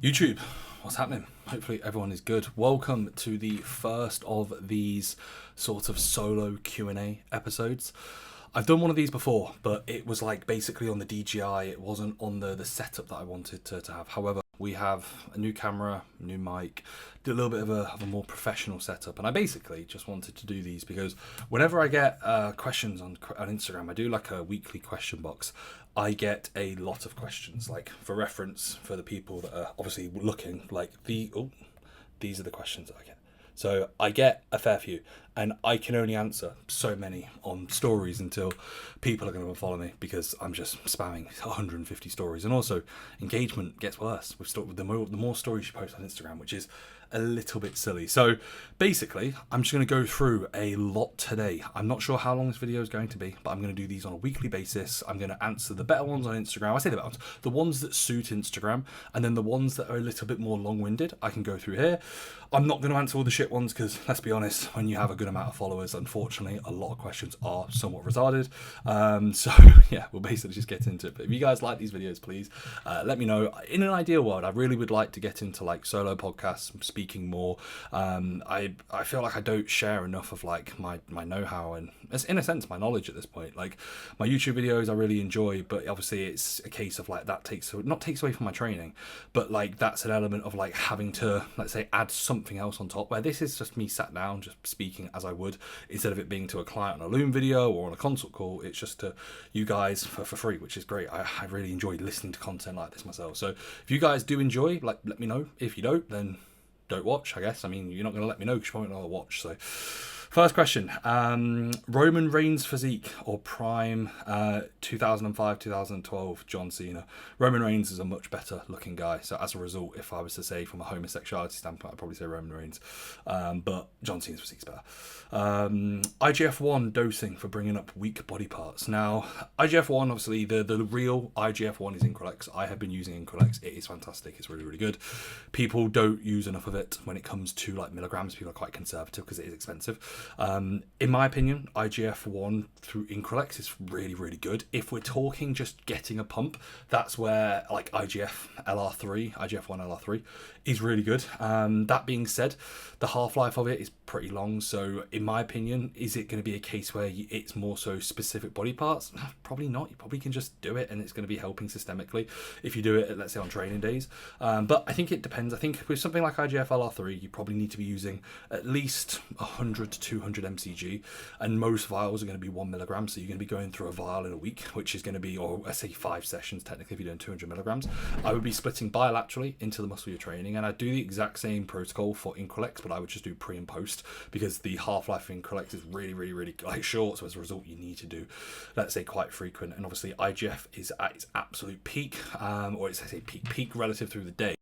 YouTube, what's happening? Hopefully everyone is good. Welcome to the first of these sort of solo Q&A episodes. I've done one of these before, but it was like basically on the DJI. It wasn't on the setup that I wanted to have. However, we have a new camera, new mic, did a little bit of a more professional setup. And I basically just wanted to do these because whenever I get questions on Instagram, I do like a weekly question box. I get a lot of questions, like for reference for the people that are obviously looking, like these are the questions that I get. So I get a fair few, and I can only answer so many on stories until people are going to follow me because I'm just spamming 150 stories. And also, engagement gets worse with the more stories you post on Instagram, which is a little bit silly. So basically, I'm just going to go through a lot today. I'm not sure how long this video is going to be, but I'm going to do these on a weekly basis. I'm going to answer the better ones on Instagram. I say the better ones, the ones that suit Instagram, and then the ones that are a little bit more long-winded, I can go through here. I'm not going to answer all the shit ones because, let's be honest, when you have a good amount of followers, unfortunately, a lot of questions are somewhat retarded. So yeah, we'll basically just get into it. But if you guys like these videos, please let me know. In an ideal world, I really would like to get into like solo podcasts, speaking more. I feel like I don't share enough of like my know-how and, in a sense, my knowledge at this point. Like my YouTube videos I really enjoy, but obviously it's a case of like that takes away from my training, but like that's an element of like having to, let's say, add something else on top, where this is just me sat down just speaking as I would, instead of it being to a client on a Loom video or on a consult call. It's just to you guys for free, which is great. I really enjoy listening to content like this myself. So if you guys do enjoy, like, let me know. If you don't, then don't watch, I guess. I mean, you're not going to let me know because you probably not watch. So first question, Roman Reigns physique or prime 2005, 2012 John Cena. Roman Reigns is a much better looking guy. So as a result, if I was to say from a homosexuality standpoint, I'd probably say Roman Reigns. But John Cena's physique's better. IGF-1 dosing for bringing up weak body parts. Now, IGF-1, obviously, the real IGF-1 is INCRELEX. I have been using INCRELEX. It is fantastic. It's really, really good. People don't use enough of it when it comes to like milligrams. People are quite conservative because it is expensive. In my opinion, IGF-1 through INCRELEX is really, really good. If we're talking just getting a pump, that's where like IGF-1 LR3 is really good. That being said, the half-life of it is pretty long. So in my opinion, is it going to be a case where it's more so specific body parts? Probably not. You probably can just do it and it's going to be helping systemically if you do it, let's say, on training days. But I think it depends. I think with something like IGF LR3, you probably need to be using at least 100 to 200 mcg, and most vials are going to be 1 milligram. So you're going to be going through a vial in a week, which is going to be, or I say 5 sessions technically if you're doing 200 milligrams. I would be splitting bilaterally into the muscle you're training, and I do the exact same protocol for INCRELEX, but I would just do pre and post because the half-life of INCRELEX is really, really, really like short. So as a result, you need to do, let's say, quite frequent. And obviously IGF is at its absolute peak, or it's, I say, peak relative through the day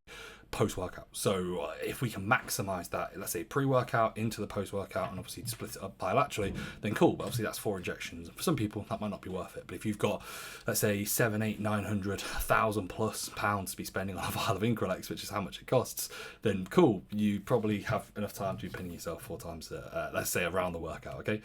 post-workout. So if we can maximize that, let's say pre-workout into the post-workout, and obviously split it up bilaterally, then cool. But obviously that's 4 injections. For some people that might not be worth it, but if you've got, let's say, 7, 8, 900, 1,000 plus pounds to be spending on a vial of INCRELEX, which is how much it costs, then cool, you probably have enough time to be pinning yourself 4 times let's say around the workout. Okay,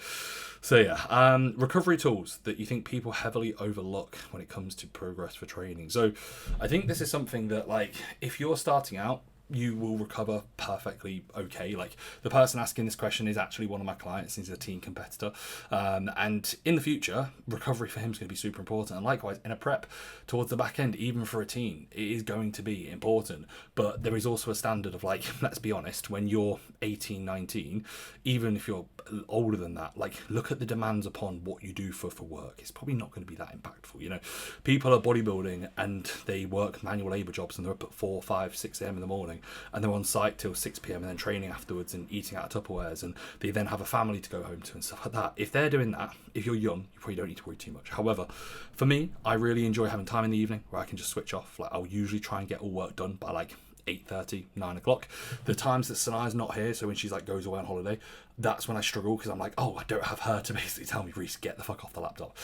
so yeah, recovery tools that you think people heavily overlook when it comes to progress for training. So I think this is something that, like, if you're starting out, you will recover perfectly okay. Like, the person asking this question is actually one of my clients. He's a teen competitor, and in the future, recovery for him is going to be super important. And likewise, in a prep towards the back end, even for a teen, it is going to be important. But there is also a standard of, like, let's be honest, when you're 18, 19, even if you're older than that, like, look at the demands upon what you do for work. It's probably not going to be that impactful. You know, people are bodybuilding and they work manual labor jobs and they're up at 4, 5, 6 a.m. in the morning, and they're on site till 6 p.m. and then training afterwards and eating out of Tupperwares, and they then have a family to go home to and stuff like that. If they're doing that, if you're young, you probably don't need to worry too much. However, for me, I really enjoy having time in the evening where I can just switch off. Like, I'll usually try and get all work done by like 8:30, 9 o'clock. The times that Sanaya's not here, so when she's like goes away on holiday, that's when I struggle because I'm like, oh, I don't have her to basically tell me, Reece, get the fuck off the laptop,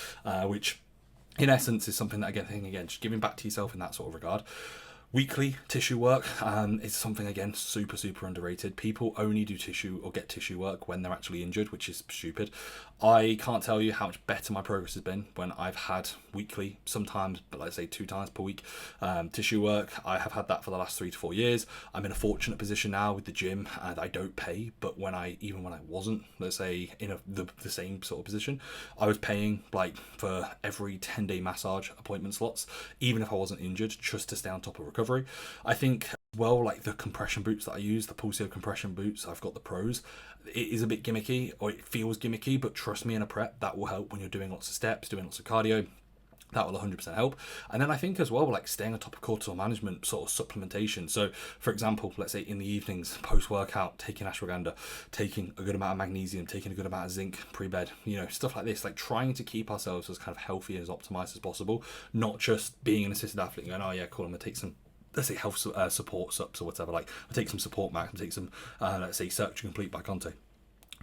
which in essence is something that, again, just giving back to yourself in that sort of regard. Weekly tissue work is something, again, super underrated. People only do tissue or get tissue work when they're actually injured, which is stupid. I can't tell you how much better my progress has been when I've had weekly, sometimes, but let's say 2 times per week, tissue work. I have had that for the last 3 to 4 years. I'm in a fortunate position now with the gym, and I don't pay, but even when I wasn't, let's say, in the same sort of position, I was paying like for every 10-day massage appointment slots, even if I wasn't injured, just to stay on top of recovery. I think, well, like the compression boots that I use, the Pulseo compression boots, I've got the Pros. It is a bit gimmicky, or it feels gimmicky, but trust me, in a prep, that will help when you're doing lots of steps, doing lots of cardio. That will 100% help. And then I think as well, like staying on top of cortisol management, sort of supplementation. So, for example, let's say in the evenings, post-workout, taking ashwagandha, taking a good amount of magnesium, taking a good amount of zinc pre-bed, stuff like this, like trying to keep ourselves as kind of healthy and as optimized as possible, not just being an assisted athlete and going, oh yeah, cool, I'm going to take some, let's say, health support sups or whatever, like I'll take some support max, I'll take some, let's say, Circuit Complete by Conte.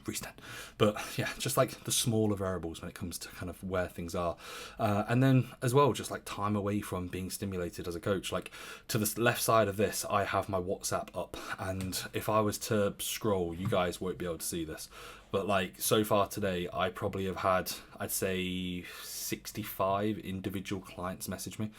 Freestyle. But yeah, just like the smaller variables when it comes to kind of where things are. And then as well, just like time away from being stimulated as a coach. Like to the left side of this, I have my WhatsApp up, and if I was to scroll, you guys won't be able to see this, but like so far today, I probably have had, I'd say, 65 individual clients message me,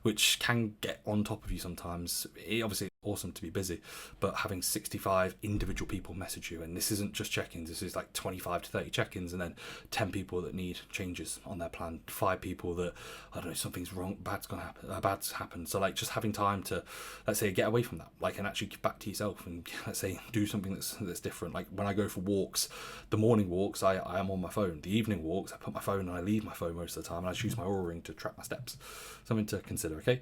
which can get on top of you sometimes. Obviously, awesome to be busy, but having 65 individual people message you, and this isn't just check-ins, this is like 25 to 30 check-ins, and then 10 people that need changes on their plan, 5 people that, I don't know, something's wrong, bad's happened. So like just having time to, let's say, get away from that, like, and actually get back to yourself and, let's say, do something that's different. Like when I go for walks, the morning walks, I am on my phone. The evening walks, I put my phone and I leave my phone most of the time, and I choose my Oura Ring to track my steps. Something to consider, okay?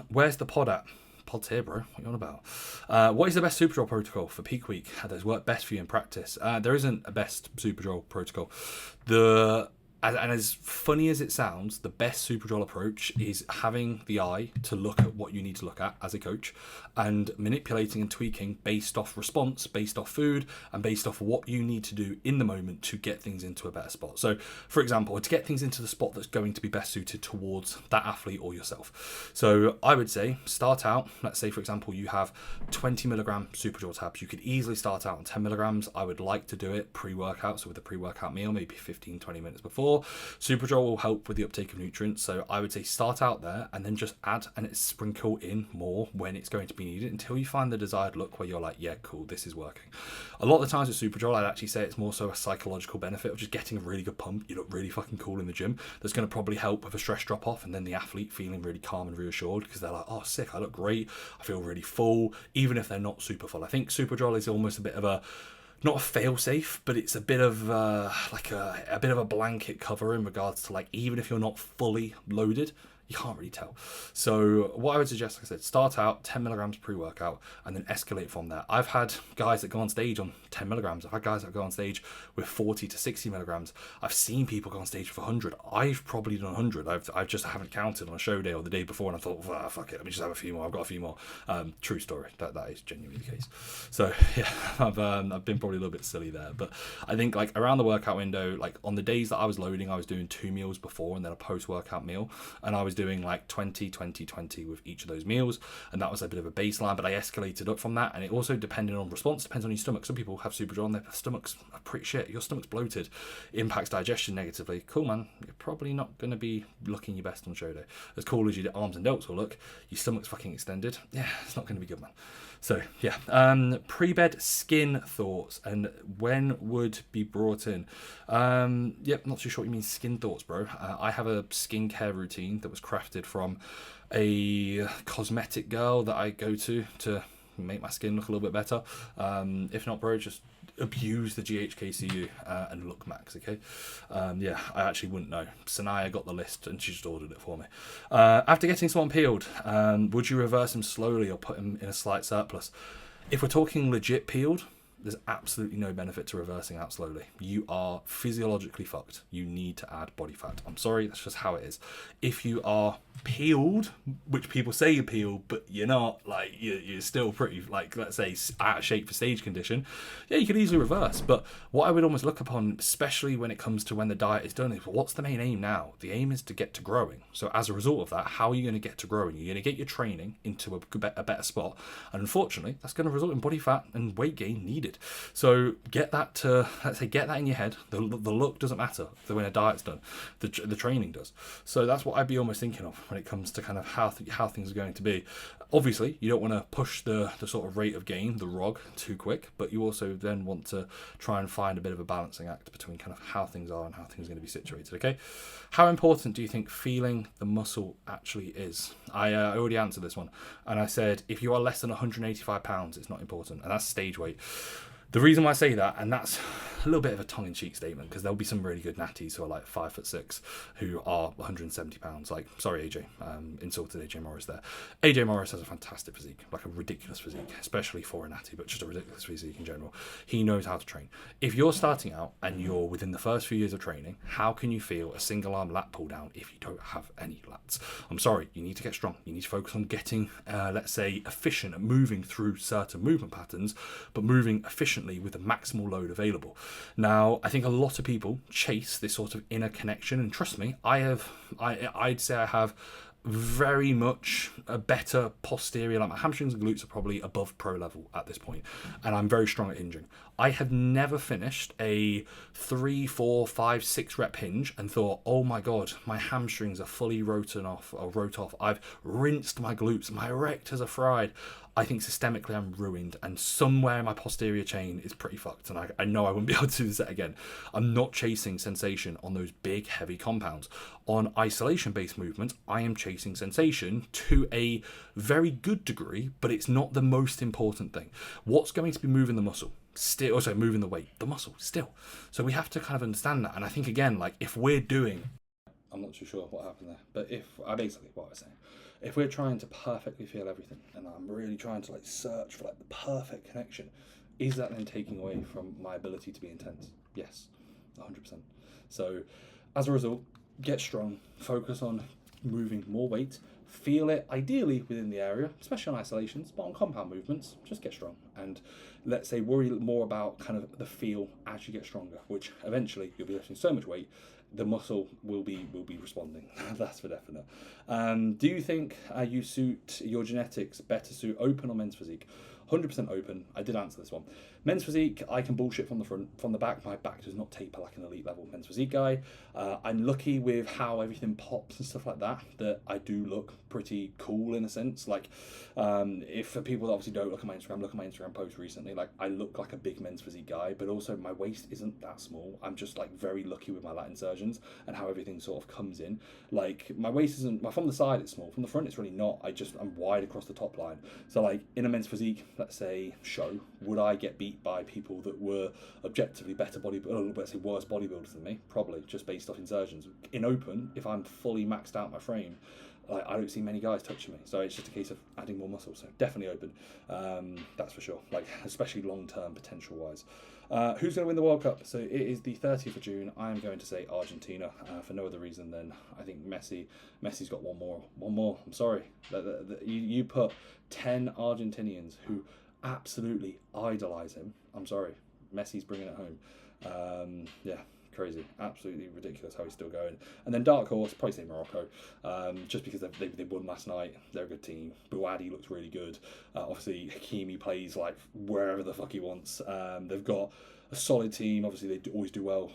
Where's the pod at? Pod's here, bro. What are you on about? What is the best SUPERDROL protocol for peak week? How does work best for you in practice? There isn't a best SUPERDROL protocol. And as funny as it sounds, the best SUPERDROL approach is having the eye to look at what you need to look at as a coach, and manipulating and tweaking based off response, based off food, and based off what you need to do in the moment to get things into a better spot. So, for example, to get things into the spot that's going to be best suited towards that athlete or yourself. So I would say start out, let's say, for example, you have 20 milligram SUPERDROL tabs. You could easily start out on 10 milligrams. I would like to do it pre-workout, so with a pre-workout meal, maybe 15-20 minutes before. SUPERDROL will help with the uptake of nutrients, so I would say start out there and then just add and sprinkle in more when it's going to be needed until you find the desired look where you're like, yeah, cool, this is working. A lot of the times with SUPERDROL, I'd actually say it's more so a psychological benefit of just getting a really good pump. You look really fucking cool in the gym. That's going to probably help with a stress drop off, and then the athlete feeling really calm and reassured because they're like, oh, sick, I look great, I feel really full, even if they're not super full. I think SUPERDROL is almost a bit of a, not a fail-safe, but it's a bit of like a bit of a blanket cover in regards to, like, even if you're not fully loaded, you can't really tell. So what I would suggest, like I said, start out 10 milligrams pre-workout and then escalate from there. I've had guys that go on stage on 10 milligrams. I've had guys that go on stage with 40 to 60 milligrams. I've seen people go on stage with 100. I've probably done 100. I just haven't counted on a show day or the day before, and I thought, fuck it, let me just have a few more. I've got a few more. True story. That is genuinely the case. So yeah, I've been probably a little bit silly there, but I think like around the workout window, like on the days that I was loading, I was doing 2 meals before and then a post-workout meal, and I was doing like 20 with each of those meals, and that was a bit of a baseline, but I escalated up from that. And it also depended on response, depends on your stomach. Some people have SUPERDROL and their stomachs are pretty shit. Your stomach's bloated, impacts digestion negatively. Cool, man, you're probably not going to be looking your best on show day. As cool as your arms and delts will look, your stomach's fucking extended. Yeah, it's not going to be good, man. So yeah, pre-bed skin thoughts and when would be brought in. Yep, not too sure what you mean skin thoughts, bro. I have a skincare routine that was crafted from a cosmetic girl that I go to make my skin look a little bit better. If not, bro, just abuse the GHKCU and look max, okay? Yeah, I actually wouldn't know. Sanaya got the list and she just ordered it for me. After getting someone peeled, would you reverse him slowly or put him in a slight surplus? If we're talking legit peeled, there's absolutely no benefit to reversing out slowly. You are physiologically fucked. You need to add body fat. I'm sorry, that's just how it is. If you are peeled, which people say you're peeled, but you're not, like you're still pretty, like, let's say, out of shape for stage condition, yeah, you could easily reverse. But what I would almost look upon, especially when it comes to when the diet is done, is what's the main aim now? The aim is to get to growing. So as a result of that, how are you going to get to growing? You're going to get your training into a better spot, and unfortunately that's going to result in body fat and weight gain needed. So get that to, let's say, get that in your head. The look doesn't matter when a diet's done, the training does. So that's what I'd be almost thinking of when it comes to kind of how things are going to be. Obviously, you don't want to push the sort of rate of gain, the ROG, too quick, but you also then want to try and find a bit of a balancing act between kind of how things are and how things are going to be situated, okay? How important do you think feeling the muscle actually is? I already answered this one, and I said if you are less than 185 pounds, it's not important, and that's stage weight. The reason why I say that, and that's a little bit of a tongue-in-cheek statement, because there'll be some really good natties who are like 5'6", who are 170 pounds. Like, sorry, AJ, insulted AJ Morris there. AJ Morris has a fantastic physique, like a ridiculous physique, especially for a natty, but just a ridiculous physique in general. He knows how to train. If you're starting out and you're within the first few years of training, how can you feel a single arm lat pull down if you don't have any lats? I'm sorry, you need to get strong. You need to focus on getting, let's say, efficient at moving through certain movement patterns, but moving efficiently with the maximal load available. Now, I think a lot of people chase this sort of inner connection, and trust me, I'd say I have very much a better posterior, like my hamstrings and glutes are probably above pro level at this point, and I'm very strong at hinging. I have never finished a 3, 4, 5, 6 rep hinge and thought, oh my god, my hamstrings are fully rote off. I've rinsed my glutes, my erectors are fried. I think systemically I'm ruined, and somewhere my posterior chain is pretty fucked, and I know I wouldn't be able to do this again. I'm not chasing sensation on those big heavy compounds. On isolation based movements, I am chasing sensation to a very good degree, but it's not the most important thing. What's going to be moving the muscle? Still, also moving the weight, the muscle still. So we have to kind of understand that. And I think, again, like, if we're doing, I'm not too sure what happened there, but basically what I was saying, if we're trying to perfectly feel everything, and I'm really trying to like search for like the perfect connection, is that then taking away from my ability to be intense? Yes, 100%. So as a result, get strong, focus on moving more weight, feel it ideally within the area, especially on isolations, but on compound movements, just get strong. And let's say worry more about kind of the feel as you get stronger, which eventually you'll be lifting so much weight, the muscle will be responding. That's for definite. Do you think you suit your genetics better suit open or men's physique? 100% open. I did answer this one. Men's physique, I can bullshit from the front. From the back, my back does not taper like an elite level men's physique guy. I'm lucky with how everything pops and stuff like that, that I do look pretty cool in a sense. Like, if for people that obviously don't look at my Instagram post recently, like, I look like a big men's physique guy, but also my waist isn't that small. I'm just like very lucky with my lat insertions and how everything sort of comes in. Like, my waist isn't, from the side it's small, from the front it's really not. I'm wide across the top line. So like in a men's physique, let's say show, would I get beat by people that were objectively better let's say worse bodybuilders than me? Probably, just based off insertions. In open, if I'm fully maxed out my frame, like, I don't see many guys touching me, so it's just a case of adding more muscle. So definitely open, that's for sure, like especially long-term potential wise. Who's going to win the World Cup? So it is the 30th of June. I'm going to say Argentina, for no other reason than I think Messi's got one more. I'm sorry, you put 10 Argentinians who absolutely idolize him. I'm sorry, Messi's bringing it home. Yeah, crazy, absolutely ridiculous how he's still going. And then dark horse, probably say Morocco, just because they won last night. They're a good team. Bouadi looks really good. Obviously Hakimi plays like wherever the fuck he wants. They've got a solid team. Obviously they always do well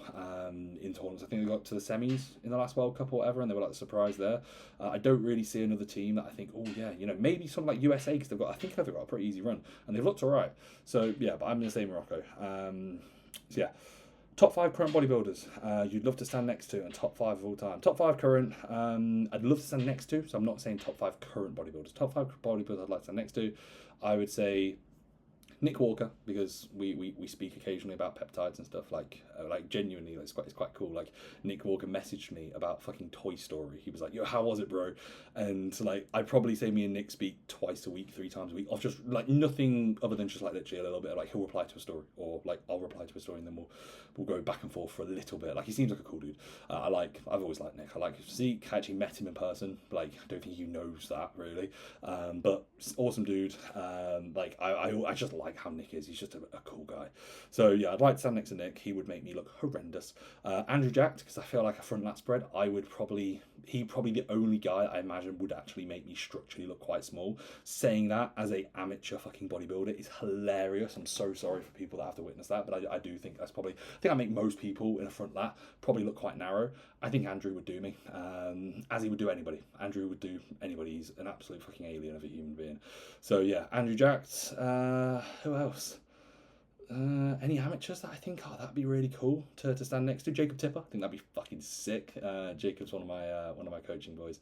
in tournaments. I think they got to the semis in the last World Cup or whatever, and they were like the surprise there. I don't really see another team that I think, oh yeah, maybe something like USA, because they've got a pretty easy run and they've looked alright. So yeah, but I'm going to say Morocco. So yeah. Top 5 current bodybuilders you'd love to stand next to, and top 5 of all time. Top 5 current, I'd love to stand next to, so I'm not saying top 5 current bodybuilders. Top 5 bodybuilders I'd like to stand next to, I would say Nick Walker, because we speak occasionally about peptides and stuff. Like genuinely, it's quite cool. Like Nick Walker messaged me about fucking Toy Story. He was like, "Yo, how was it, bro?" And like I'd probably say me and Nick speak twice a week, 3 times a week, of just like nothing other than just like literally a little bit. Like he'll reply to a story, or like I'll reply to a story, and then we'll go back and forth for a little bit. Like he seems like a cool dude. I've always liked Nick. I like his physique. I actually met him in person. Like I don't think he knows that really, but awesome dude. Like I just like how Nick is. He's just a cool guy. So yeah, I'd like to stand next to Nick. He would make me look horrendous. Andrew Jacked, because I feel like a front lat spread, he'd probably the only guy I imagine would actually make me structurally look quite small. Saying that as a amateur fucking bodybuilder is hilarious. I'm so sorry for people that have to witness that, but I do think I think I make most people in a front lat probably look quite narrow. I think Andrew would do me, as he would do anybody. Andrew would do anybody. He's an absolute fucking alien of a human being. So yeah, Andrew Jacked. Who else? Any amateurs that I think, that'd be really cool to stand next to? Jacob Tipper, I think that'd be fucking sick. Jacob's one of my coaching boys.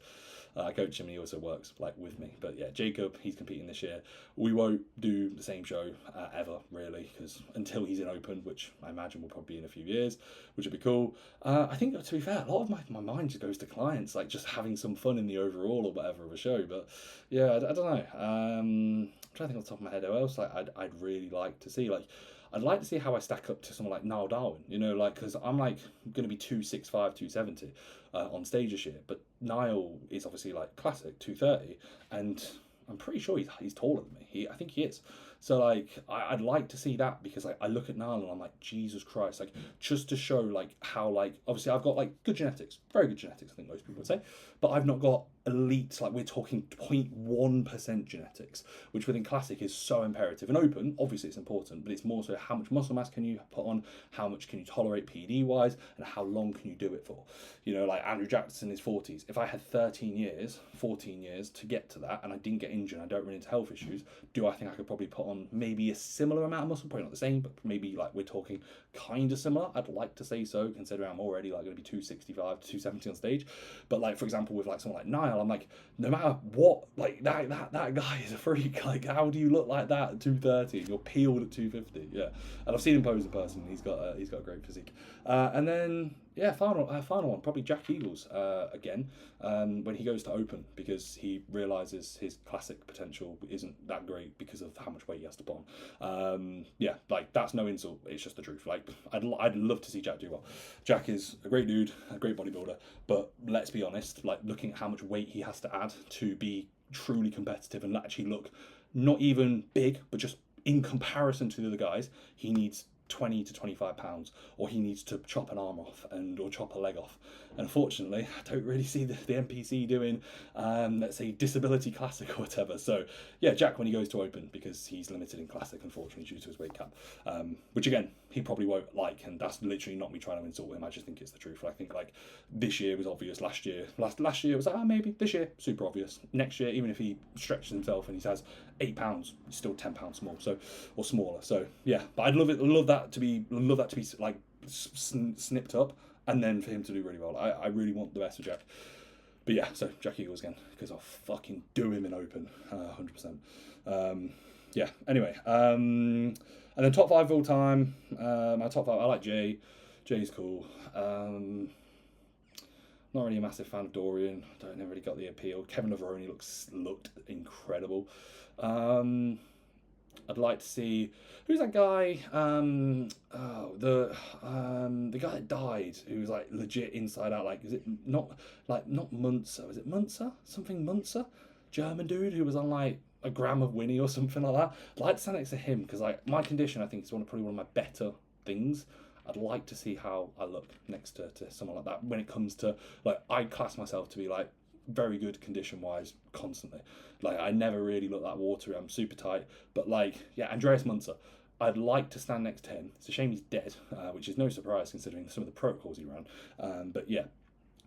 I coach him and he also works like with me. But yeah, Jacob, he's competing this year. We won't do the same show ever really, because until he's in open, which I imagine will probably be in a few years, which would be cool. I think to be fair, a lot of my mind just goes to clients, like just having some fun in the overall or whatever of a show. But yeah, I don't know. I'm trying to think off the top of my head who else I'd really like to see. Like I'd like to see how I stack up to someone like Niall Darwin, you know, like, because I'm like going to be 265, 270 on stage this year, but Niall is obviously like classic 230, and I'm pretty sure he's taller than me. I think he is. So like I'd like to see that, because like I look at Niall and I'm like, Jesus Christ, like just to show like how, like, obviously I've got like good genetics, very good genetics, I think most people would say, but I've not got elite, like we're talking 0.1% genetics, which within classic is so imperative. And open, obviously it's important, but it's more so how much muscle mass can you put on, how much can you tolerate PD wise, and how long can you do it for. You know, like Andrew Jackson in his 40s, if I had 13 years, 14 years to get to that, and I didn't get injured and I don't run into health issues, do I think I could probably put on maybe a similar amount of muscle, probably not the same, but maybe like we're talking kind of similar. I'd like to say so, considering I'm already like going to be 265 to 270 on stage. But like, for example, with like someone like Niall, I'm like, no matter what, like that guy is a freak. Like, how do you look like that at 230? You're peeled at 250. Yeah, and I've seen him pose in person. He's got a great physique. And then yeah, final one, probably Jack Eagles again, when he goes to open, because he realizes his classic potential isn't that great because of how much weight he has to put on. Yeah, like that's no insult, it's just the truth. Like I'd love to see Jack do well. Jack is a great dude, a great bodybuilder, but let's be honest, like looking at how much weight he has to add to be truly competitive and actually look not even big, but just in comparison to the other guys, he needs 20 to 25 pounds, or he needs to chop an arm off or chop a leg off. Unfortunately, I don't really see the NPC doing let's say disability classic or whatever. So yeah, Jack when he goes to open, because he's limited in classic unfortunately due to his weight cap, which again he probably won't like, and that's literally not me trying to insult him. I just think it's the truth. I think like this year was obvious, last year was like maybe, this year super obvious, next year even if he stretches himself and he has 8 pounds, he's still 10 pounds small, so, or smaller. So yeah, but I'd love that to be like snipped up, and then for him to do really well. I really want the best for Jack. But yeah, so Jack Eagles again, because I'll fucking do him in open, 100%. Yeah, anyway, and then top 5 of all time, my top 5, I like Jay. Jay's cool. Not really a massive fan of Dorian. Never really got the appeal. Kevin Lavroni looked incredible. I'd like to see, who's that guy? The guy that died, who was like legit inside out. Like, is it not Munzer? Is it Munzer? Something Munzer? German dude who was on like a gram of Winnie or something like that. I'd like to stand next to him, because like my condition, I think, is probably one of my better things. I'd like to see how I look next to someone like that when it comes to, like, I class myself to be like very good condition wise constantly. Like I never really look that watery. I'm super tight, but like, yeah, Andreas Munzer, I'd like to stand next to him. It's a shame he's dead, which is no surprise considering some of the protocols he ran. But yeah,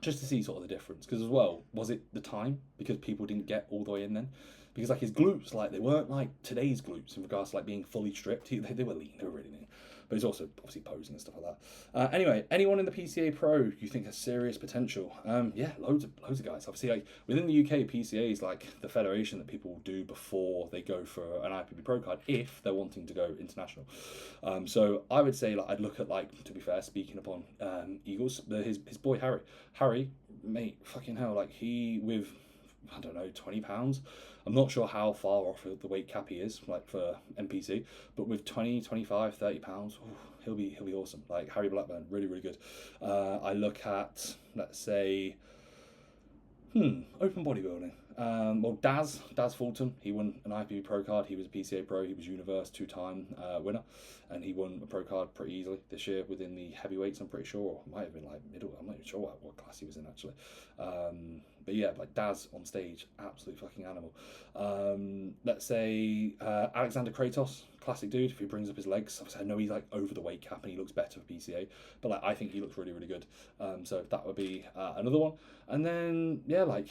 just to see sort of the difference, because as well, was it the time, because people didn't get all the way in then? Because like his glutes, like they weren't like today's glutes in regards to like being fully stripped. They were lean, they were really lean. but he's also obviously posing and stuff like that. Anyway, anyone in the PCA Pro you think has serious potential? Yeah, loads of guys. Obviously, like within the UK, PCA is like the federation that people do before they go for an IFBB Pro card if they're wanting to go international. So I would say, like, I'd look at, like, to be fair, speaking upon Eagles, his boy Harry, mate, fucking hell, like he with, I don't know, 20 pounds. I'm not sure how far off of the weight cap he is, like for NPC, but with 20, 25, 30 pounds, he'll be awesome. Like Harry Blackburn, really, really good. I look at, let's say, open bodybuilding. Well, Daz Fulton, he won an IFBB Pro card. He was a PCA Pro. He was Universe 2-time winner, and he won a Pro card pretty easily this year within the heavyweights. I'm pretty sure, might have been like middle. I'm not even sure what class he was in actually. But yeah, like Daz on stage, absolute fucking animal. Let's say Alexander Kratos, classic dude. If he brings up his legs, obviously I know he's like over the weight cap and he looks better for PCA, but like I think he looks really, really good. So that would be another one. And then yeah, like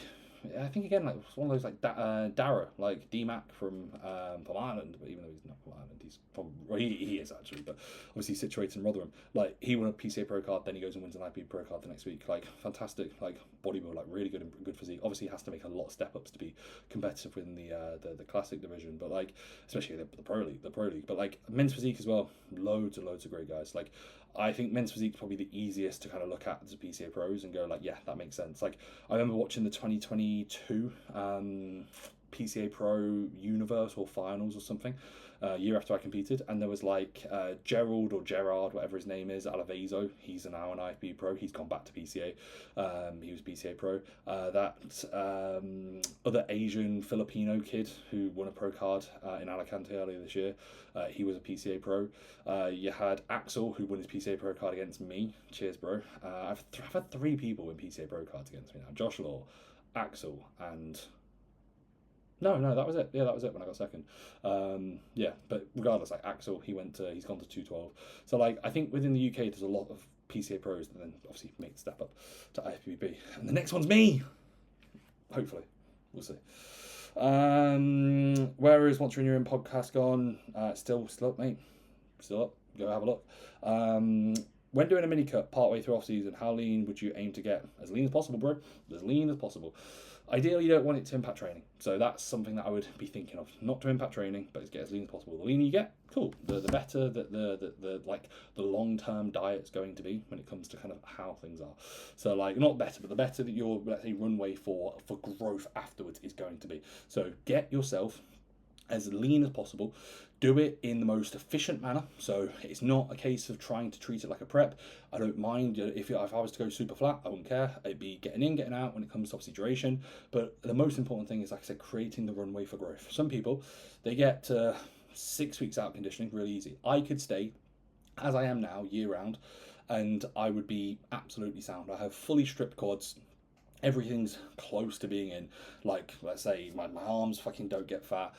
I think again, like one of those like Dara, like D-Mac from Ireland, but even though he's not from Ireland, he's from, well, he is actually, but obviously situated in Rotherham. Like he won a PCA Pro card, then he goes and wins an IFBB Pro card the next week. Like fantastic, like bodybuilder, like really good and good physique. Obviously, he has to make a lot of step ups to be competitive within the classic division, but like especially the pro league. But like men's physique as well, loads of great guys. Like I think men's physique is probably the easiest to kind of look at as a PCA Pros and go like, yeah, that makes sense. Like I remember watching the 2022 PCA Pro Universal Finals or something, year after I competed, and there was like Gerald or Gerard, whatever his name is, Alavezo. He's now an IFBB Pro. He's gone back to PCA. He was PCA Pro. That other Asian Filipino kid who won a Pro card in Alicante earlier this year. He was a PCA Pro. You had Axel, who won his PCA Pro card against me. Cheers, bro. I've had 3 people win PCA Pro cards against me now. Josh Law, Axel, and no, that was it. Yeah, that was it when I got second. Yeah, but regardless, like Axel, he's gone to 212. So like, I think within the UK, there's a lot of PCA Pros that then obviously make the step up to IFBB. And the next one's me. Hopefully, we'll see. Where is Once You're in Your Own podcast gone? Still up, mate. Still up. Go have a look. When doing a mini cut partway through off season, how lean would you aim to get? As lean as possible, bro. As lean as possible. Ideally, you don't want it to impact training, so that's something that I would be thinking of. Not to impact training, but to get as lean as possible. The leaner you get, cool. The better that the long-term diet's going to be when it comes to kind of how things are. So like not better, but the better that your, let's say, runway for growth afterwards is going to be. So get yourself as lean as possible. Do it in the most efficient manner. So it's not a case of trying to treat it like a prep. I don't mind if I was to go super flat, I wouldn't care. It'd be getting in, getting out when it comes to obviously duration. But the most important thing is, like I said, creating the runway for growth. Some people, they get 6 weeks out of conditioning really easy. I could stay as I am now year round and I would be absolutely sound. I have fully stripped quads. Everything's close to being in. Like, let's say my arms fucking don't get fat.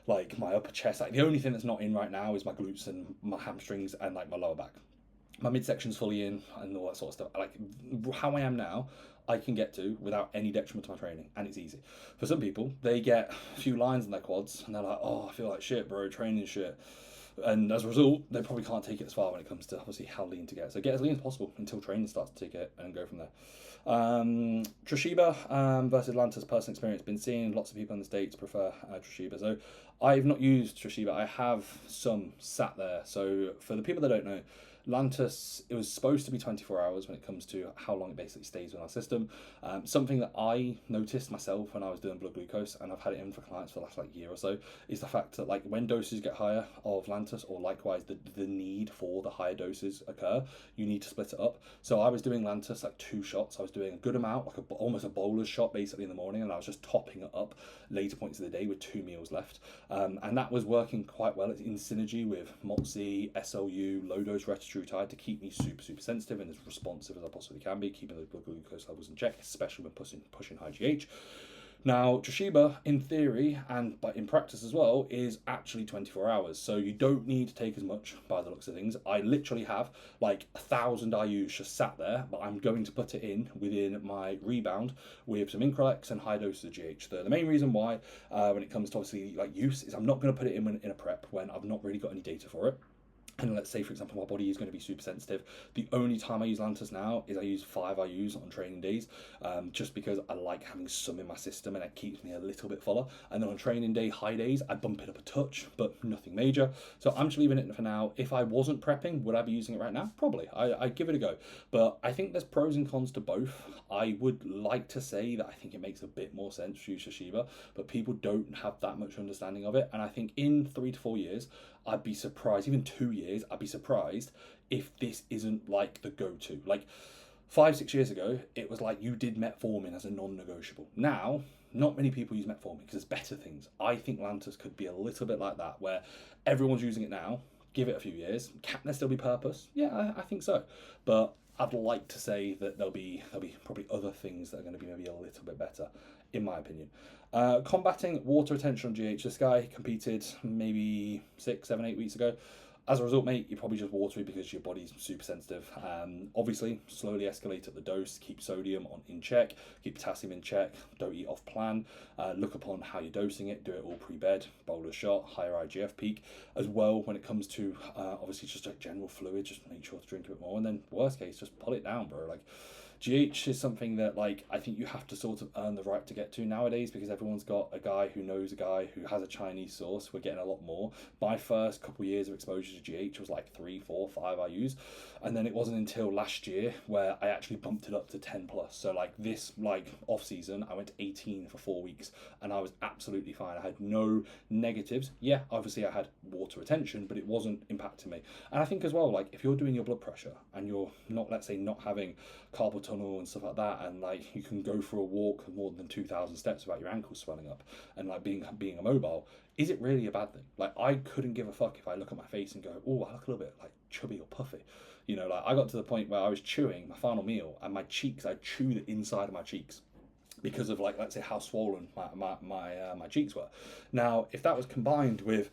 Like my upper chest, like the only thing that's not in right now is my glutes and my hamstrings and like my lower back. My midsection's fully in and all that sort of stuff. Like how I am now, I can get to without any detriment to my training, and it's easy. For some people, they get a few lines in their quads and they're like, oh, I feel like shit, bro, training shit. And as a result, they probably can't take it as far when it comes to obviously how lean to get. So get as lean as possible until training starts to take it and go from there. Trashiba versus Lantus personal experience. Been seeing lots of people in the States prefer Trashiba. So I've not used Trashiba. I have some sat there. So for the people that don't know, Lantus, it was supposed to be 24 hours when it comes to how long it basically stays in our system. Something that I noticed myself when I was doing blood glucose, and I've had it in for clients for the last like year or so, is the fact that like when doses get higher of Lantus, or likewise the need for the higher doses occur, you need to split it up. So I was doing Lantus like 2 shots. I was doing a good amount, like almost a bowler's shot basically in the morning, and I was just topping it up later points of the day with 2 meals left. And that was working quite well. It's in synergy with MOTSI, SLU, low dose retatrutide to keep me super sensitive and as responsive as I possibly can be, keeping those blood glucose levels in check, especially when pushing high GH. Now, Trashiba, in theory, and but in practice as well, is actually 24 hours. So you don't need to take as much by the looks of things. I literally have like 1,000 IUs just sat there, but I'm going to put it in within my rebound with some INCRELEX and high doses of GH. The main reason why, when it comes to obviously like use, is I'm not going to put it in a prep when I've not really got any data for it. and let's say, for example, my body is going to be super sensitive. The only time I use Lantus now is I use 5 IUs on training days, just because I like having some in my system and it keeps me a little bit fuller. And then on training day, high days, I bump it up a touch, but nothing major. So I'm just leaving it for now. If I wasn't prepping, would I be using it right now? Probably. I'd give it a go. But I think there's pros and cons to both. I would like to say that I think it makes a bit more sense to use Shiba, but people don't have that much understanding of it. And I think in 3 to 4 years, I'd be surprised, even 2 years, I'd be surprised if this isn't like the go-to. Like 5, 6 years ago, it was like you did metformin as a non-negotiable. Now, not many people use metformin because there's better things. I think Lantus could be a little bit like that, where everyone's using it now. Give it a few years. Can there still be purpose? Yeah, I think so. But I'd like to say that there'll be probably other things that are going to be maybe a little bit better, in my opinion. Combating water retention on GH. This guy competed maybe 6, 7, 8 weeks ago. As a result, mate, you're probably just watery because your body's super sensitive. Obviously, slowly escalate up the dose, keep sodium in check, keep potassium in check, don't eat off plan, look upon how you're dosing it, do it all pre-bed, bolus shot, higher IGF peak. As well, when it comes to, obviously, just like general fluid, just make sure to drink a bit more. And then, worst case, just pull it down, bro. Like, GH is something that, like, I think you have to sort of earn the right to get to nowadays, because everyone's got a guy who knows a guy who has a Chinese source. We're getting a lot more. My first couple of years of exposure to GH was like 3, 4, 5 IUs, and then it wasn't until last year where I actually bumped it up to 10 plus. So like this, like off season, I went to 18 for 4 weeks, and I was absolutely fine. I had no negatives. Yeah, obviously I had water retention, but it wasn't impacting me. And I think as well, like if you're doing your blood pressure and you're not, let's say, not having carpal tunnel and stuff like that, and like you can go for a walk more than 2,000 steps without your ankles swelling up and like being immobile, is it really a bad thing? Like I couldn't give a fuck if I look at my face and go, oh, I look a little bit like chubby or puffy. You know, like I got to the point where I was chewing my final meal and my cheeks, I chew the inside of my cheeks because of like, let's say, how swollen my cheeks were. Now, if that was combined with,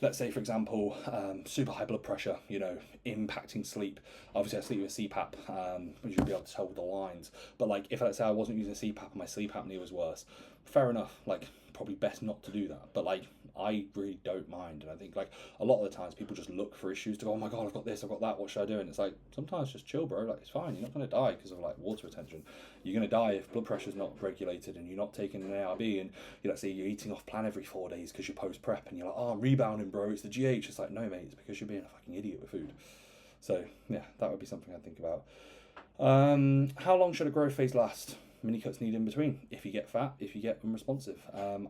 let's say, for example, super high blood pressure, you know, impacting sleep. Obviously, I sleep with CPAP, which you'll be able to tell with the lines. But like, if let's say I wasn't using CPAP and my sleep apnea was worse, fair enough. Like, probably best not to do that. But like, I really don't mind. And I think like a lot of the times people just look for issues to go, oh my God, I've got this, I've got that, what should I do? And it's like, sometimes just chill, bro. Like, it's fine. You're not going to die because of like water retention. You're going to die if blood pressure's not regulated and you're not taking an ARB, and you let's say you're eating off plan every 4 days because you're post prep and you're like, oh, I'm rebounding, bro. It's the GH. It's like, no, mate, it's because you're being a fucking idiot with food. So yeah, that would be something I'd think about. How long should a growth phase last? Mini cuts need in between. If you get fat, if you get unresponsive,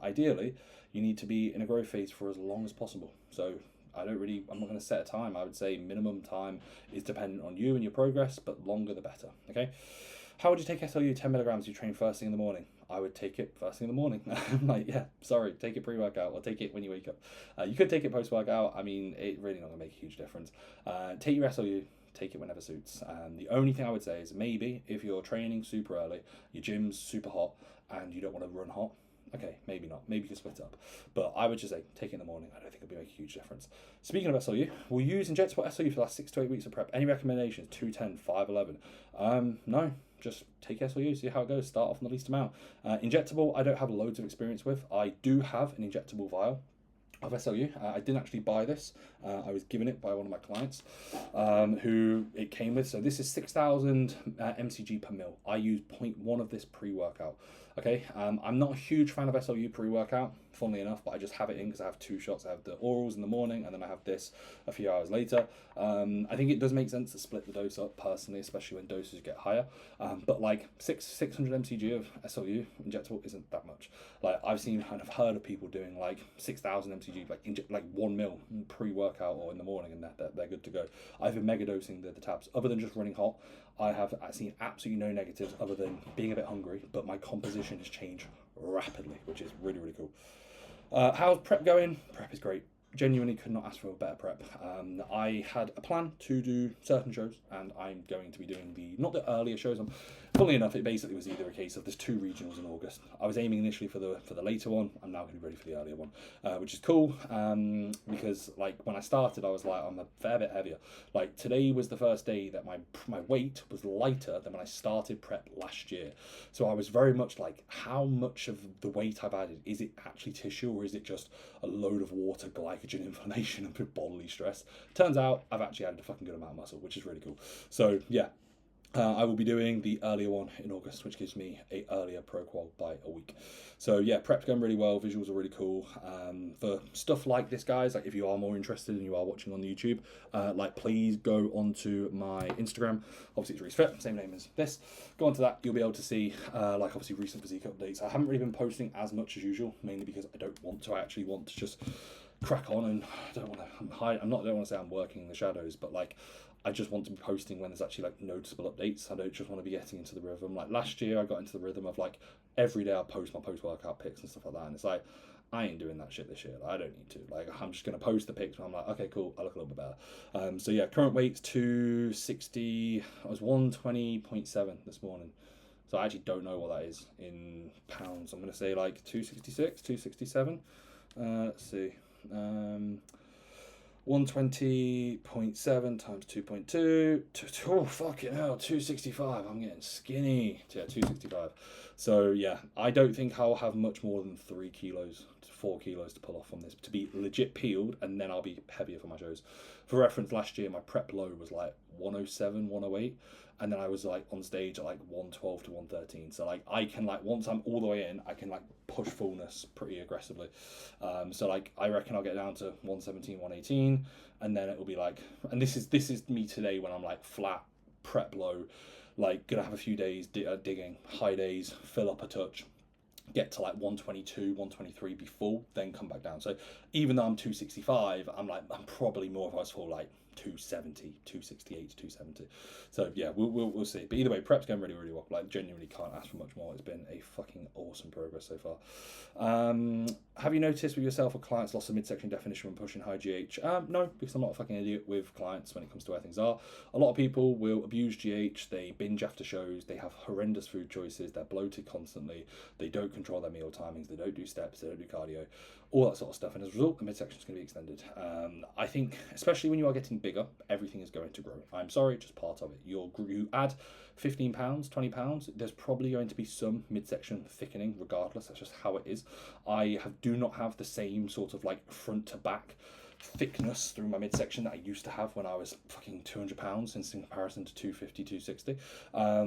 ideally you need to be in a growth phase for as long as possible. So I'm not going to set a time. I would say minimum time is dependent on you and your progress, but longer the better. Okay. How would you take SLU 10 milligrams? You train first thing in the morning. I would take it first thing in the morning. Like, yeah, sorry, take it pre-workout or take it when you wake up. You could take it post-workout. I mean, it really not going to make a huge difference. Take your SLU. Take it whenever suits. The only thing I would say is maybe if you're training super early, your gym's super hot, and you don't want to run hot, okay, maybe not. Maybe you can split it up. But I would just say take it in the morning. I don't think it'll make a huge difference. Speaking of SLU, we'll use injectable SLU for the last 6 to 8 weeks of prep. Any recommendations? 210, 511. No, just take SLU, see how it goes. Start off on the least amount. Injectable, I don't have loads of experience with. I do have an injectable vial of SLU. I didn't actually buy this. I was given it by one of my clients who it came with. So this is 6,000 mcg per mil. I use 0.1 of this pre-workout. Okay, I'm not a huge fan of SLU pre-workout, funnily enough, but I just have it in because I have 2 shots. I have the orals in the morning and then I have this a few hours later. I think it does make sense to split the dose up personally, especially when doses get higher. But like 600 mcg of SLU injectable isn't that much. Like I've seen and I've heard of people doing like 6,000 mcg, like 1 mil pre-workout or in the morning, and they're good to go. I've been mega dosing the tabs. Other than just running hot, I've seen absolutely no negatives other than being a bit hungry, but my composition has changed rapidly, which is really, really cool. How's prep going? Prep is great. Genuinely could not ask for a better prep. I had a plan to do certain shows, and I'm going to be doing not the earlier shows. funnily enough, it basically was either a case of there's 2 regionals in August. I was aiming initially for the later one. I'm now going to be ready for the earlier one, which is cool, because like when I started, I was like, I'm a fair bit heavier. Like today was the first day that my weight was lighter than when I started prep last year. So I was very much like, how much of the weight I've added, is it actually tissue, or is it just a load of water, glycogen, inflammation, and bodily stress? Turns out I've actually added a fucking good amount of muscle, which is really cool. So yeah, I will be doing the earlier one in August, which gives me a earlier pro qual by a week. So yeah, prep's going really well. Visuals are really cool. For stuff like this, guys, like if you are more interested and you are watching on the YouTube, like please go onto my Instagram. Obviously it's reecefit, same name as this. Go onto that. You'll be able to see like obviously recent physique updates. I haven't really been posting as much as usual, mainly because I don't want to. I actually want to just crack on, and I don't want to say I'm working in the shadows, but like I just want to be posting when there's actually like noticeable updates. I don't just want to be getting into the rhythm. Like last year I got into the rhythm of like every day I post my post-workout pics and stuff like that, and it's like I ain't doing that shit this year. Like, I don't need to. Like I'm just going to post the pics and I'm like, okay, cool, I look a little bit better. So yeah, current weight's 260. I was 120.7 this morning. So I actually don't know what that is in pounds. I'm going to say like 266, 267. Let's see. 120.7 times 2.2. Oh, fucking hell, 265. I'm getting skinny. Yeah, 265. So, yeah, I don't think I'll have much more than 3 kilos to 4 kilos to pull off on this to be legit peeled, and then I'll be heavier for my shows. For reference, last year, my prep low was like 107, 108. And then I was like on stage at like 112 to 113. So like I can like, once I'm all the way in, I can like push fullness pretty aggressively. So like I reckon I'll get down to 117, 118, and then it'll be like, and this is me today when I'm like flat, prep low, like gonna have a few days digging, high days, fill up a touch, get to like 122, 123, be full, then come back down. So even though I'm 265, I'm probably more of us for like 270, 268, 270. So yeah, we'll see. But either way, prep's going really, really well. Like genuinely can't ask for much more. It's been a fucking awesome progress so far. Have you noticed with yourself or clients lost the midsection definition when pushing high GH? No, because I'm not a fucking idiot with clients when it comes to where things are. A lot of people will abuse GH, they binge after shows, they have horrendous food choices, they're bloated constantly, they don't control their meal timings, they don't do steps, they don't do cardio, all that sort of stuff, and as a result the midsection is going to be extended. I think especially when you are getting bigger, everything is going to grow. I'm sorry, just part of it. You add 15 pounds, 20 pounds, there's probably going to be some midsection thickening regardless. That's just how it is. I do not have the same sort of like front to back thickness through my midsection that I used to have when I was fucking 200 pounds in comparison to 250, 260.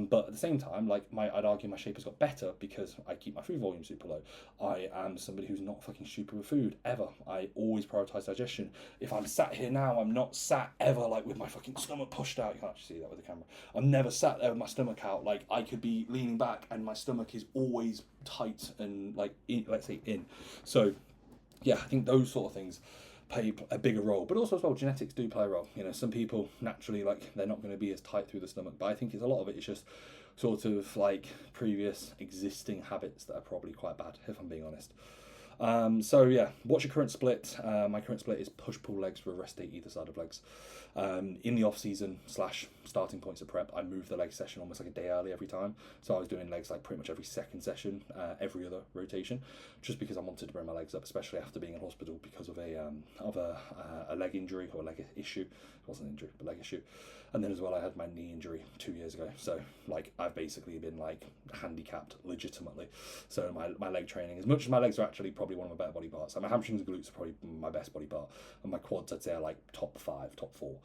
But at the same time, like I'd argue my shape has got better because I keep my food volume super low. I am somebody who's not fucking stupid with food ever. I always prioritize digestion. If I'm sat here now, I'm not sat ever like with my fucking stomach pushed out. You can't actually see that with the camera. I'm never sat there with my stomach out. Like I could be leaning back and my stomach is always tight and like in, let's say in. So yeah, I think those sort of things play a bigger role, but also as well genetics do play a role. You know, some people naturally like they're not going to be as tight through the stomach, but I think it's a lot of it is just sort of like previous existing habits that are probably quite bad, if I'm being honest. So yeah, what's your current split? My current split is push-pull legs for a rest day either side of legs. In the off-season / starting points of prep, I move the leg session almost like a day early every time. So I was doing legs like pretty much every second session, every other rotation, just because I wanted to bring my legs up, especially after being in hospital because of a leg injury or leg issue. It wasn't an injury, but leg issue. And then as well, I had my knee injury 2 years ago. So like I've basically been like handicapped legitimately. So my leg training, as much as my legs are actually probably one of my better body parts, so my hamstrings and glutes are probably my best body part, and my quads I'd say are like top 5, top 4.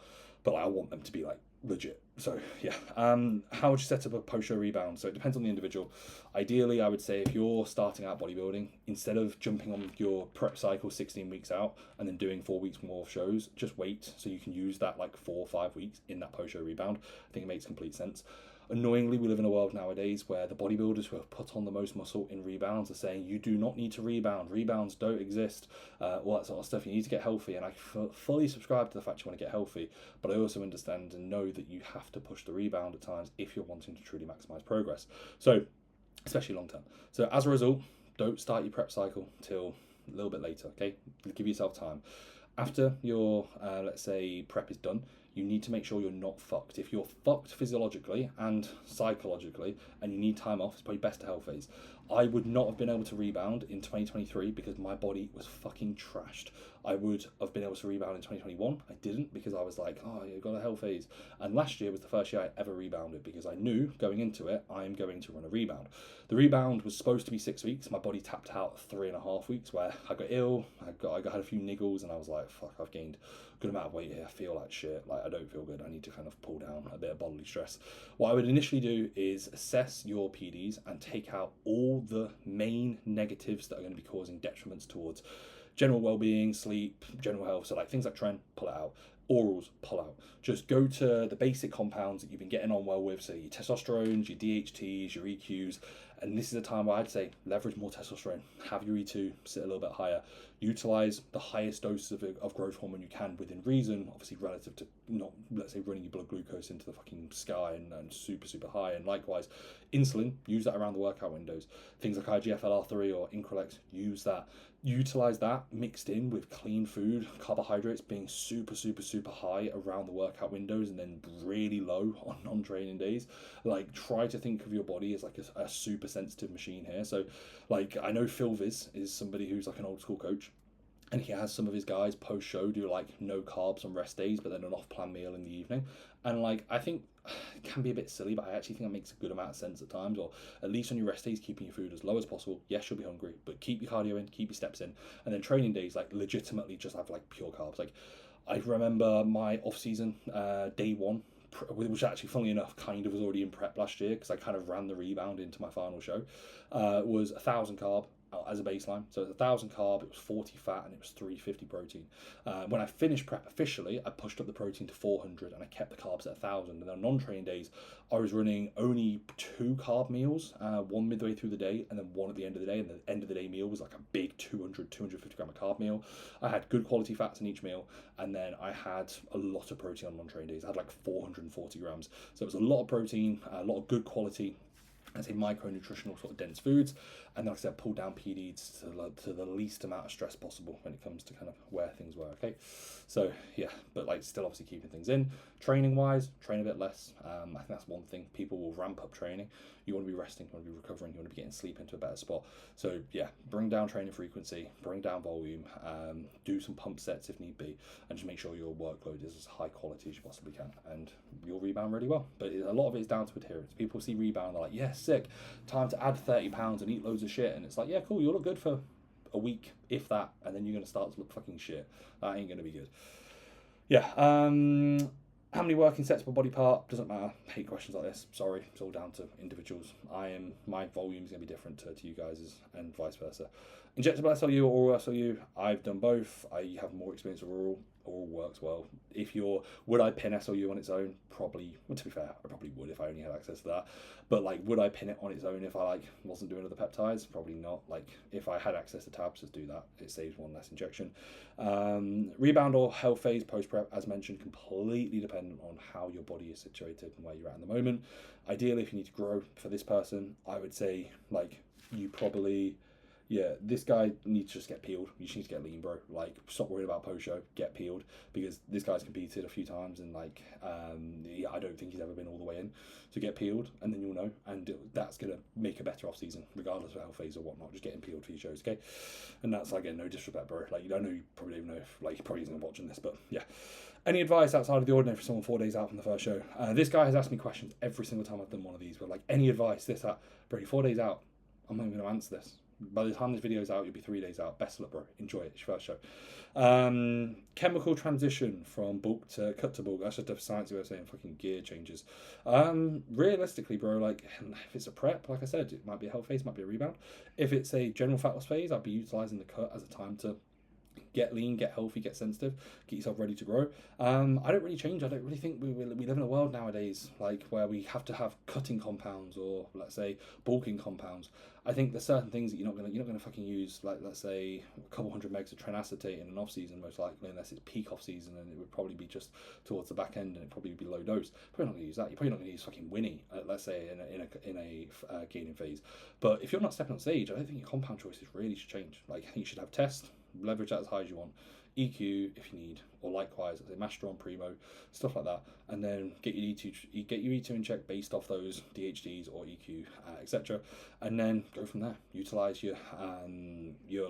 But like, I want them to be like legit. So yeah. How would you set up a post-show rebound? So it depends on the individual. Ideally, I would say if you're starting out bodybuilding, instead of jumping on your prep cycle 16 weeks out and then doing 4 weeks more of shows, just wait so you can use that like 4 or 5 weeks in that post-show rebound. I think it makes complete sense. Annoyingly, we live in a world nowadays where the bodybuilders who have put on the most muscle in rebounds are saying you do not need to rebound. Rebounds don't exist. All that sort of stuff. You need to get healthy, and I fully subscribe to the fact you want to get healthy, but I also understand and know that you have to push the rebound at times if you're wanting to truly maximize progress. So, especially long term. So as a result, don't start your prep cycle till a little bit later. Okay, give yourself time. After your let's say prep is done, you need to make sure you're not fucked. If you're fucked physiologically and psychologically and you need time off, it's probably best to health phase. I would not have been able to rebound in 2023 because my body was fucking trashed. I would have been able to rebound in 2021. I didn't because I was like, oh, you've got a health phase. And last year was the first year I ever rebounded because I knew going into it, I'm going to run a rebound. The rebound was supposed to be 6 weeks. My body tapped out 3.5 weeks where I got ill. I had a few niggles and I was like, fuck, I've gained a good amount of weight here. I feel like shit. Like, I don't feel good. I need to kind of pull down a bit of bodily stress. What I would initially do is assess your PDs and take out all the main negatives that are going to be causing detriments towards general well-being, sleep, general health. So like things like tren, pull it out. Orals, pull out. Just go to the basic compounds that you've been getting on well with, so your testosterones, your DHTs, your EQs, and this is a time where I'd say leverage more testosterone, have your E2 sit a little bit higher, utilize the highest doses of growth hormone you can within reason, obviously relative to not, let's say, running your blood glucose into the fucking sky and super, super high, and likewise, insulin, use that around the workout windows. Things like IGF-LR3 or INCRELEX, use that. Utilize that mixed in with clean food, carbohydrates being super, super, super high around the workout windows and then really low on non-training days. Like, try to think of your body as like a super sensitive machine here. So like, I know Phil Viz is somebody who's like an old school coach, and he has some of his guys post show do like no carbs on rest days but then an off-plan meal in the evening, and like, I think it can be a bit silly, but I actually think that makes a good amount of sense at times. Or at least on your rest days, keeping your food as low as possible. Yes, you'll be hungry, but keep your cardio in, keep your steps in, and then training days, like, legitimately just have like pure carbs. Like, I remember my off-season day one, which actually, funnily enough, kind of was already in prep last year because I kind of ran the rebound into my final show, was 1,000 carb as a baseline. So it's 1,000 carb, it was 40 fat, and it was 350 protein. When I finished prep officially, I pushed up the protein to 400 and I kept the carbs at 1,000. And on non-training days, I was running only 2 carb meals, one midway through the day and then one at the end of the day. And the end of the day meal was like a big 250 gram of carb meal. I had good quality fats in each meal, and then I had a lot of protein on non-training days. I had like 440 grams. So it was a lot of protein, a lot of good quality, I'd say micronutritional sort of dense foods, and like I said, pull down PDs to the least amount of stress possible when it comes to kind of where things were. Okay, so yeah, but like still obviously keeping things in. Training wise, train a bit less. I think that's one thing. People will ramp up training. You want to be resting, you want to be recovering, you want to be getting sleep into a better spot. So yeah, bring down training frequency, bring down volume, do some pump sets if need be, and just make sure your workload is as high quality as you possibly can, and you'll rebound really well. But a lot of it is down to adherence. People see rebound, they're like, yeah, sick, time to add 30 pounds and eat loads of shit, and it's like, yeah, cool, you'll look good for a week, if that, and then you're going to start to look fucking shit. That ain't going to be good. Yeah, how many working sets per body part? Doesn't matter. I hate questions like this. Sorry, it's all down to individuals. My volume is going to be different to you guys' and vice versa. Injectable SLU or oral SLU, I've done both. I have more experience with oral. Oral works well. Would I pin SLU on its own? Probably. Well, to be fair, I probably would if I only had access to that. But like, would I pin it on its own if I like wasn't doing other peptides? Probably not. Like, if I had access to tabs, just do that. It saves one less injection. Rebound or health phase post prep, as mentioned, completely dependent on how your body is situated and where you're at in the moment. Ideally, if you need to grow for this person, I would say like you probably. Yeah, this guy needs to just get peeled. You just need to get lean, bro. Like, stop worrying about post-show. Get peeled, because this guy's competed a few times, and like, I don't think he's ever been all the way in. So get peeled, and then you'll know, and that's gonna make a better off season, regardless of health phase or whatnot. Just getting peeled for your shows, okay? And that's like, no disrespect, bro. Like, I know you probably don't even know if like he probably isn't watching this, but yeah. Any advice outside of the ordinary for someone 4 days out from the first show? This guy has asked me questions every single time I've done one of these. But like, any advice, this, that, bro. 4 days out, I'm not even gonna answer this. By the time this video is out, you'll be 3 days out. Best of luck, bro. Enjoy it. It's your first show. Chemical transition from bulk to cut to bulk. That's just a fancy way of saying fucking gear changes. Realistically, bro, like, if it's a prep, like I said, it might be a health phase, might be a rebound. If it's a general fat loss phase, I'd be utilizing the cut as a time to get lean, get healthy, get sensitive, get yourself ready to grow. I don't really change. I don't really think we live in a world nowadays like where we have to have cutting compounds or, let's say, bulking compounds. I think there's certain things that you're not gonna fucking use, like, let's say, a couple hundred megs of trenacetate in an off season, most likely, unless it's peak off season, and it would probably be just towards the back end, and it'd probably be low dose. Probably not gonna use that. You're probably not gonna use fucking Winnie, let's say, in a gaining phase. But if you're not stepping on stage, I don't think your compound choices really should change. Like, I think you should have test, leverage that as high as you want. EQ if you need, or likewise, let's say Masteron, Primo, stuff like that, and then get your E2 in check based off those DHDs or EQ, etc., and then go from there. Utilize your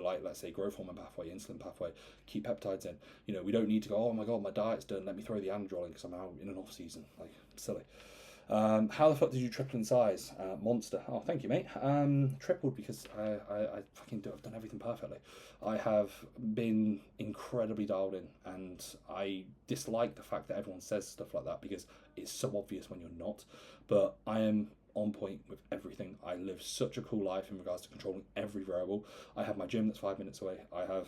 like, let's say, growth hormone pathway, insulin pathway, keep peptides in. You know, we don't need to go, oh my god, my diet's done, let me throw the androl in because I'm out in an off season. Like, silly. How the fuck did you triple in size? Monster. Oh, thank you, mate. Tripled because I fucking I've done everything perfectly. I have been incredibly dialed in, and I dislike the fact that everyone says stuff like that because it's so obvious when you're not. But I am on point with everything. I live such a cool life in regards to controlling every variable. I have my gym that's 5 minutes away. I have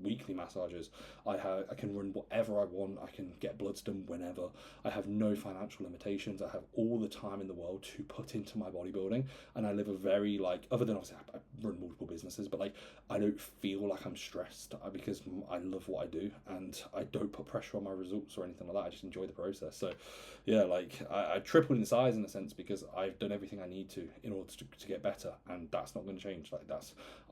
weekly massages. I can run whatever I want. I can get bloods done whenever. I have no financial limitations. I have all the time in the world to put into my bodybuilding, and I live a very, like, other than obviously I run multiple businesses, but like I don't feel like I'm stressed because I love what I do, and I don't put pressure on my results or anything like that. I just enjoy the process. So yeah, like I tripled in size in a sense because I've done everything I need to in order to get better, and that's not going to change. Like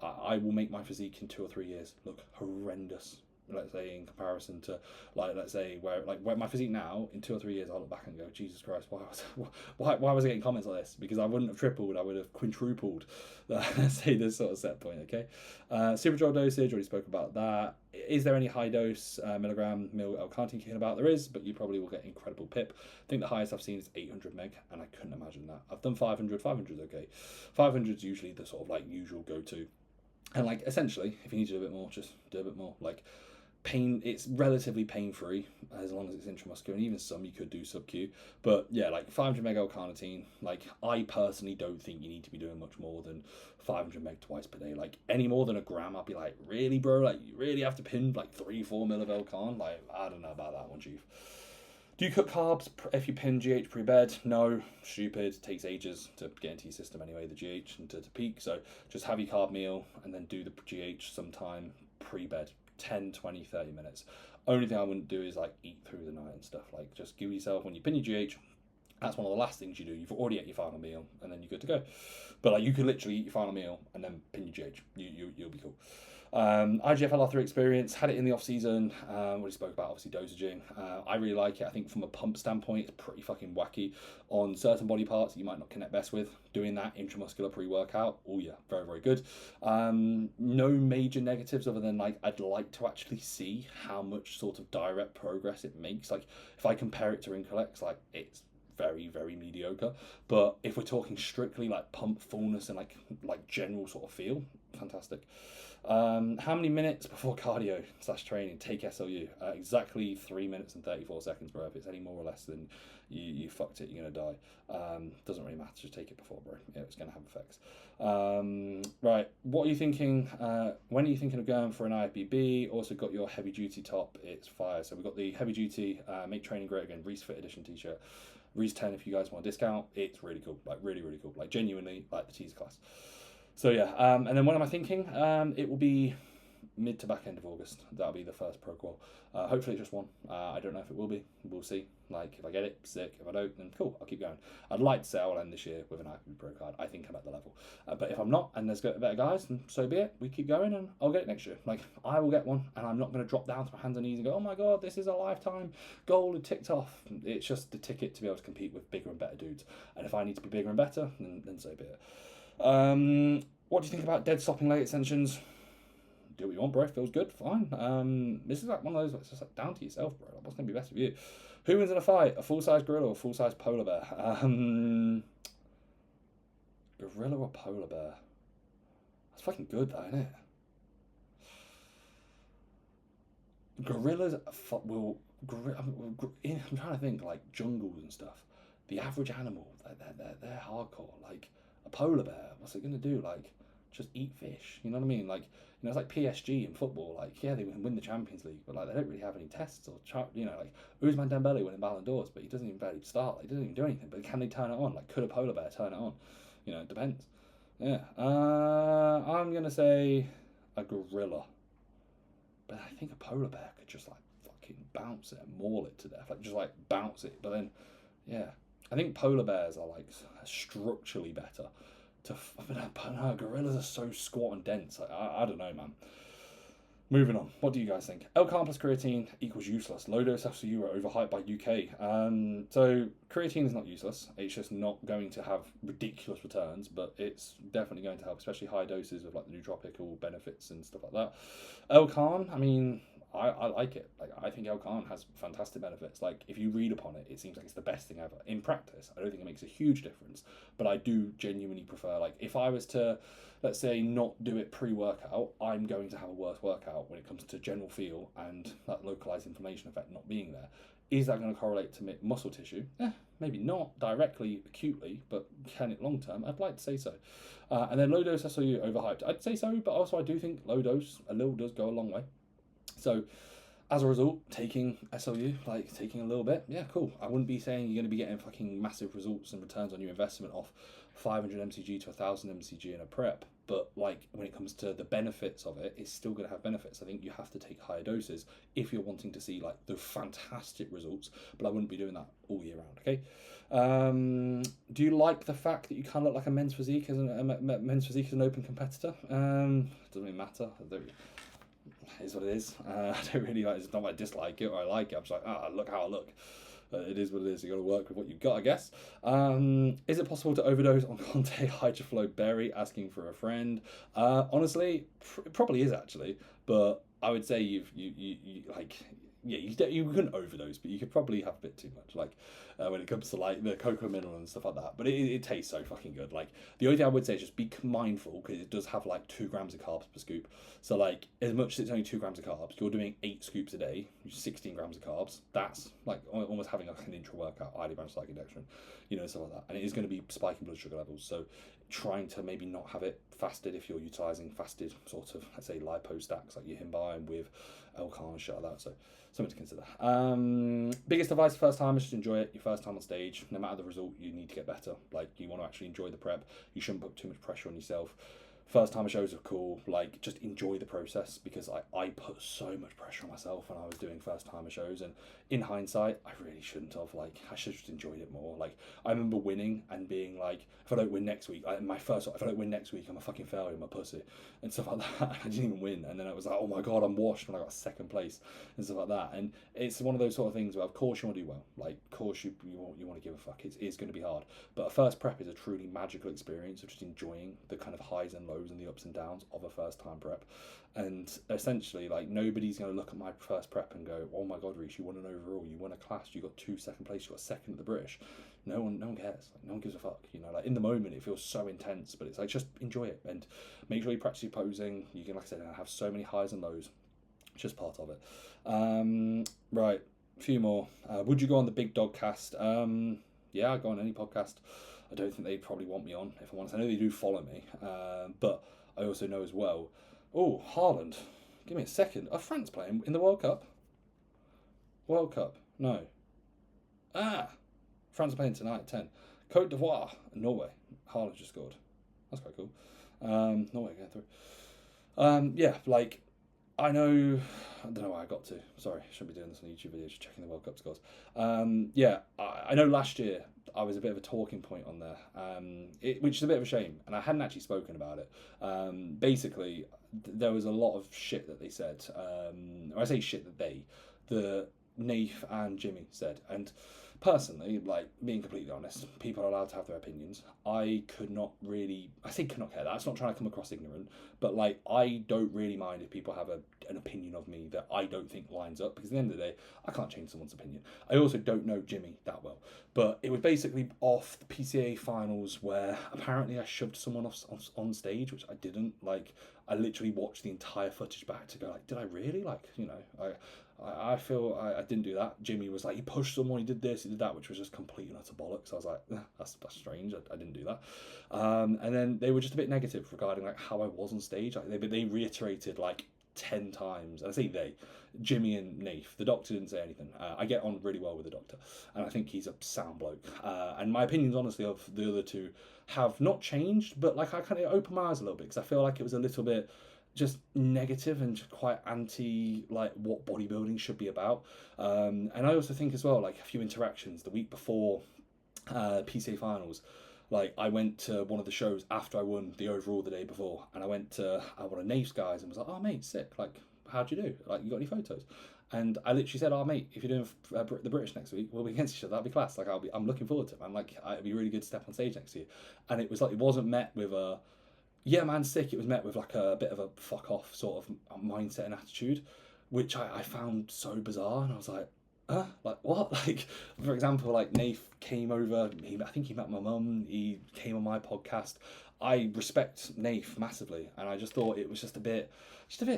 I will make my physique in 2 or 3 years look horrendous, let's say, in comparison to, like, let's say where my physique now, in 2 or 3 years I'll look back and go, Jesus Christ, why was I getting comments like this? Because I wouldn't have tripled, I would have quintupled let's say this sort of set point. Okay. SUPERDROL dosage, already spoke about that. Is there any high dose milligram mil L-carnitine kicking about? There is, but you probably will get incredible pip. I think the highest I've seen is 800 meg, and I couldn't imagine that. I've done 500 is okay. 500 is usually the sort of like usual go-to. And like essentially, if you need to do a bit more, just do a bit more. Like pain, it's relatively pain-free as long as it's intramuscular, and even some you could do sub-Q. But yeah, like 500 meg L-carnitine, like I personally don't think you need to be doing much more than 500 meg twice per day. Like any more than a gram, I'd be like, really, bro? Like you really have to pin like 3-4 mil of L-carn? Like I don't know about that one, chief. Do you cook carbs if you pin GH pre-bed? No, stupid. It takes ages to get into your system anyway, the GH, and to peak. So just have your carb meal and then do the GH sometime pre-bed, 10, 20, 30 minutes. Only thing I wouldn't do is like eat through the night and stuff. Like just give yourself, when you pin your GH, that's one of the last things you do. You've already ate your final meal and then you're good to go. But like you could literally eat your final meal and then pin your GH. You'll be cool. IGF LR3 experience, had it in the off season. We spoke about obviously dosaging. I really like it. I think from a pump standpoint, it's pretty fucking wacky. On certain body parts that you might not connect best with, doing that intramuscular pre-workout, oh yeah, very, very good. No major negatives other than like I'd like to actually see how much sort of direct progress it makes. Like if I compare it to INCRELEX, like it's very, very mediocre. But if we're talking strictly like pump fullness and like general sort of feel, fantastic. How many minutes before cardio / training take SLU? Exactly 3 minutes and 34 seconds, bro. If it's any more or less than you fucked it, you're gonna die. Doesn't really matter, just take it before, bro. Yeah, it's gonna have effects. Right, what are you thinking? When are you thinking of going for an IFBB? Also got your heavy duty top, it's fire. So we've got the heavy duty Make Training Great Again reecefit edition t-shirt. Reece 10 if you guys want a discount. It's really cool, like really, really cool. Like genuinely, like the teaser class. So yeah, and then when am I thinking? It will be mid to back end of August. That'll be the first pro qual. Hopefully it's just one. I don't know if it will be. We'll see. Like if I get it, sick. If I don't, then cool. I'll keep going. I'd like to say I'll end this year with an IFBB Pro card. I think I'm at the level. But if I'm not, and there's better guys, then so be it. We keep going, and I'll get it next year. Like I will get one, and I'm not going to drop down to my hands and knees and go, oh my god, this is a lifetime goal ticked off. It's just the ticket to be able to compete with bigger and better dudes. And if I need to be bigger and better, then so be it. What do you think about dead stopping leg extensions? Do what you want, bro. Feels good, fine. This is like one of those, it's just like down to yourself, bro. Like, what's going to be best for you? Who wins in a fight? A full-size gorilla or a full-size polar bear? Gorilla or polar bear? That's fucking good, though, isn't it? Gorillas will... I'm trying to think, like, jungles and stuff. The average animal, they're hardcore. Like, a polar bear, what's it going to do? Like, just eat fish. You know what I mean? Like, you know, it's like PSG in football. Like, yeah, they win the Champions League, but like they don't really have any tests or you know, like Ousmane Dembele winning Ballon d'Ors, but he doesn't even barely start. Like, he doesn't even do anything. But can they turn it on? Like, could a polar bear turn it on? You know, it depends. Yeah. I'm gonna say a gorilla, but I think a polar bear could just like fucking bounce it and maul it to death. Like, just like bounce it. But then, yeah, I think polar bears are like structurally better. No, gorillas are so squat and dense. Like, I don't know, man. Moving on, what do you guys think? L-carb plus creatine equals useless. Low dose SLU are overhyped by UK. So creatine is not useless. It's just not going to have ridiculous returns, but it's definitely going to help, especially high doses of like the nootropical benefits and stuff like that. L-carb, I mean, I like it. Like, I think L-carb has fantastic benefits. Like, if you read upon it, it seems like it's the best thing ever. In practice, I don't think it makes a huge difference, but I do genuinely prefer, like, if I was to, let's say, not do it pre-workout, I'm going to have a worse workout when it comes to general feel and that localized inflammation effect not being there. Is that going to correlate to muscle tissue? Maybe not directly, acutely, but can it long term? I'd like to say so. And then low dose SLU overhyped. I'd say so, but also I do think low dose, a little does go a long way. So as a result, taking SLU, like taking a little bit, yeah, cool. I wouldn't be saying you're going to be getting fucking massive results and returns on your investment off 500 mcg to 1000 mcg in a prep, but like when it comes to the benefits of it, it's still going to have benefits. I think you have to take higher doses if you're wanting to see like the fantastic results, but I wouldn't be doing that all year round. Okay. Do you like the fact that you kind of look like a men's physique as an open competitor? Doesn't really matter. Is what it is. I don't really like. It's not like I dislike it or I like it. I'm just like, look how I look. It is what it is. You got to work with what you've got, I guess. Is it possible to overdose on Conte Hydroflow Berry? Asking for a friend. Honestly, it probably is actually, but I would say you like. Yeah, you couldn't overdose, but you could probably have a bit too much, like when it comes to like the cocoa mineral and stuff like that. But it tastes so fucking good. Like the only thing I would say is just be mindful because it does have like 2 grams of carbs per scoop. So like as much as it's only 2 grams of carbs, you're doing 8 scoops a day, which is 16 grams of carbs. That's like almost having like an intra workout, highly branched cyclodextrin, stuff like that. And it is going to be spiking blood sugar levels. So trying to maybe not have it fasted if you're utilizing fasted sort of, let's say, lipo stacks like your Himbiome with L-carb and shit like that. So something to consider. Biggest advice for first timers, just enjoy it. Your first time on stage, no matter the result, you need to get better. Like you want to actually enjoy the prep. You shouldn't put too much pressure on yourself. First time shows are cool, like just enjoy the process because I put so much pressure on myself when I was doing first timer shows, and in hindsight I really shouldn't have. Like I should have just enjoyed it more. Like I remember winning and being like, if I don't win next week, if I don't win next week, I'm a fucking failure, I'm a pussy and stuff like that. I didn't even win, and then I was like, oh my god, I'm washed when I got second place and stuff like that. And it's one of those sort of things where of course you want to do well, like of course you want to give a fuck. It's going to be hard, but a first prep is a truly magical experience of just enjoying the kind of highs and lows and the ups and downs of a first time prep. And essentially, like, nobody's going to look at my first prep and go, oh my god, Reece, you won an overall, you won a class, you got 2 second place, you got second at the British. No one cares. Like, no one gives a fuck. Like in the moment it feels so intense, but it's like just enjoy it and make sure you practice your posing. You can, like I said, have so many highs and lows. It's just part of it. Right, a few more. Would you go on the Big Dog Cast? Yeah, I'd go on any podcast. I don't think they'd probably want me on, if I'm honest. I know they do follow me, but I also know as well. Oh, Haaland. Give me a second. Are France playing in the World Cup? World Cup? No. France are playing tonight at 10. Côte d'Ivoire, Norway. Haaland just scored. That's quite cool. Norway going through. Yeah, like, I know, I don't know where I got to. Sorry, I shouldn't be doing this on a YouTube video, just checking the World Cup scores. Yeah, I know last year I was a bit of a talking point on there, which is a bit of a shame, and I hadn't actually spoken about it. Basically, there was a lot of shit that they said. Or I say shit that the Nath and Jimmy said, and personally, like, being completely honest, people are allowed to have their opinions. I could not care. That's not trying to come across ignorant, but like, I don't really mind if people have an opinion of me that I don't think lines up, because at the end of the day, I can't change someone's opinion. I also don't know Jimmy that well, but it was basically off the PCA finals where apparently I shoved someone off on stage, which I didn't. Like, I literally watched the entire footage back to go, like, did I really? Like, I feel I didn't do that. Jimmy was like, he pushed someone, he did this, he did that, which was just complete and utter bollocks. I was like, that's strange. I didn't do that. And then they were just a bit negative regarding like how I was on stage. Like they reiterated like 10 times. And I say they, Jimmy and Nath. The doctor didn't say anything. I get on really well with the doctor, and I think he's a sound bloke. And my opinions, honestly, of the other two have not changed, but like I kind of opened my eyes a little bit because I feel like it was a little bit just negative and just quite anti like what bodybuilding should be about. And I also think as well, like a few interactions the week before PCA finals, like I went to one of the shows after I won the overall the day before, and I went to one of Nate's guys and was like, oh mate, sick, like how'd you do? Like, you got any photos? And I literally said, oh, mate, if you're doing the British next week, we'll be against each other. That'd be class. Like, I'm looking forward to it. I'm like, it'd be really good to step on stage next year. And it was like, it wasn't met with a, yeah, man, sick. It was met with like a bit of a fuck off sort of mindset and attitude, which I found so bizarre. And I was like, like what? Like, for example, like Nath came over. I think he met my mum. He came on my podcast. I respect Nath massively, and I just thought it was just a bit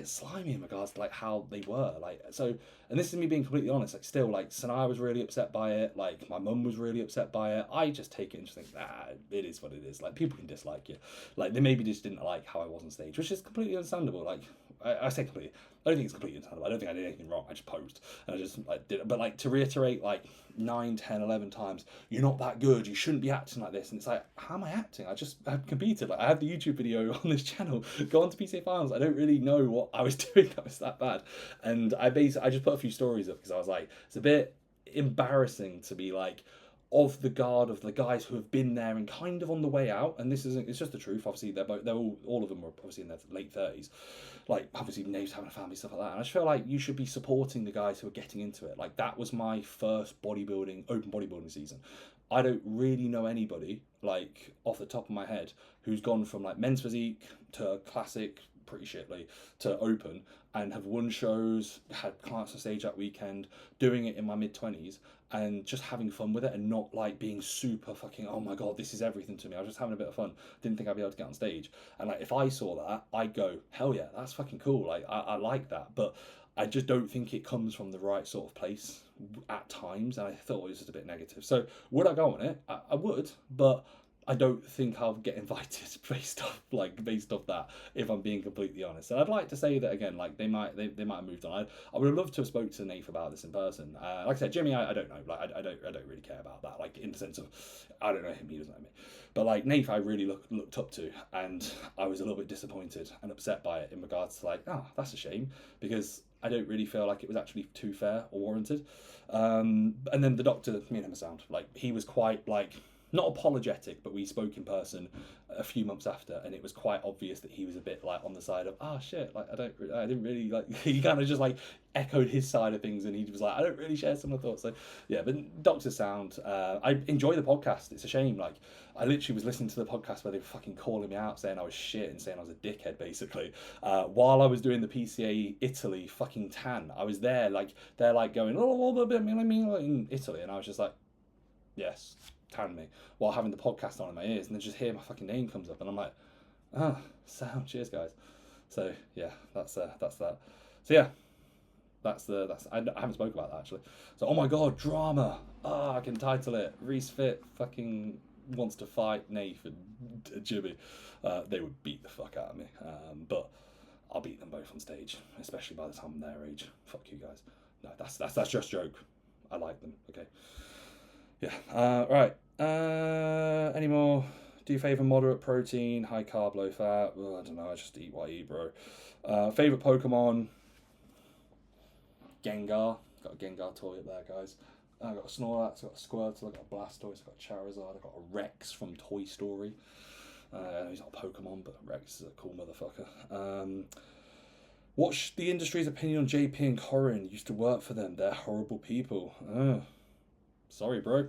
slimy in regards to like how they were. Like, so, and this is me being completely honest. Like, still, like, Sanaa was really upset by it. Like, my mum was really upset by it. I just take it and just think, it is what it is. Like, people can dislike you. Like, they maybe just didn't like how I was on stage, which is completely understandable. Like, I say completely. I don't think it's completely understandable. I don't think I did anything wrong. I just posed. And I just like did it. But like, to reiterate like 9, 10, 11 times, you're not that good. You shouldn't be acting like this. And it's like, how am I acting? I've competed. Like, I have the YouTube video on this channel. Go on to PCA Finals. I don't really know what I was doing that was that bad. And I just put a few stories up because I was like, it's a bit embarrassing to be like, of the guard of the guys who have been there and kind of on the way out, and this isn't, it's just the truth. Obviously, they're all of them were obviously in their late 30s. Like, obviously, Nave's having a family, stuff like that. And I just feel like you should be supporting the guys who are getting into it. Like, that was my first open bodybuilding season. I don't really know anybody, like, off the top of my head, who's gone from like men's physique to classic, pretty shitly, to open, and have won shows, had clients on stage that weekend, doing it in my mid-20s, and just having fun with it, and not like being super fucking, oh my god, this is everything to me. I was just having a bit of fun. Didn't think I'd be able to get on stage. And like, if I saw that, I'd go, hell yeah, that's fucking cool. Like, I like that. But I just don't think it comes from the right sort of place at times, and I thought it was just a bit negative. So would I go on it? I would, but I don't think I'll get invited based off that, if I'm being completely honest. And I'd like to say that again, like they might have moved on. I would have loved to have spoke to Nath about this in person. Like I said, Jimmy, I don't know. Like I don't really care about that. Like, in the sense of, I don't know him, he doesn't know me. But like Nath, I really looked up to, and I was a little bit disappointed and upset by it in regards to like, oh, that's a shame, because I don't really feel like it was actually too fair or warranted. And then the doctor, me and him sound like he was quite like, not apologetic, but we spoke in person a few months after, and it was quite obvious that he was a bit like on the side of, oh shit, like I didn't really like, he kind of just like echoed his side of things, and he was like, I don't really share similar thoughts. So yeah, but Doctor Sound, I enjoy the podcast. It's a shame, like I literally was listening to the podcast where they were fucking calling me out, saying I was shit and saying I was a dickhead basically, while I was doing the PCA Italy fucking tan. I was there, like they're like going, oh, in Italy, and I was just like, yes, tan me, while having the podcast on in my ears, and then just hear my fucking name comes up, and I'm like, sound, cheers guys. So yeah, that's that. So yeah, I haven't spoken about that actually. So, oh my god, drama. I can title it reecefit fucking wants to fight Nath and Jimmy. They would beat the fuck out of me, but I'll beat them both on stage, especially by the time I'm their age. Fuck you guys. No, that's just a joke. I like them. Okay. Yeah. Right. Any more? Do you favour moderate protein, high carb, low fat? Well, I don't know. I just eat what I eat, bro. Favourite Pokemon? Gengar. Got a Gengar toy up there, guys. I've got a Snorlax, I've got a Squirtle, I've got a Blastoise, I've got a Charizard, I've got a Rex from Toy Story. He's not a Pokemon, but Rex is a cool motherfucker. What's the industry's opinion on JP and Corin? Used to work for them. They're horrible people. Sorry, bro.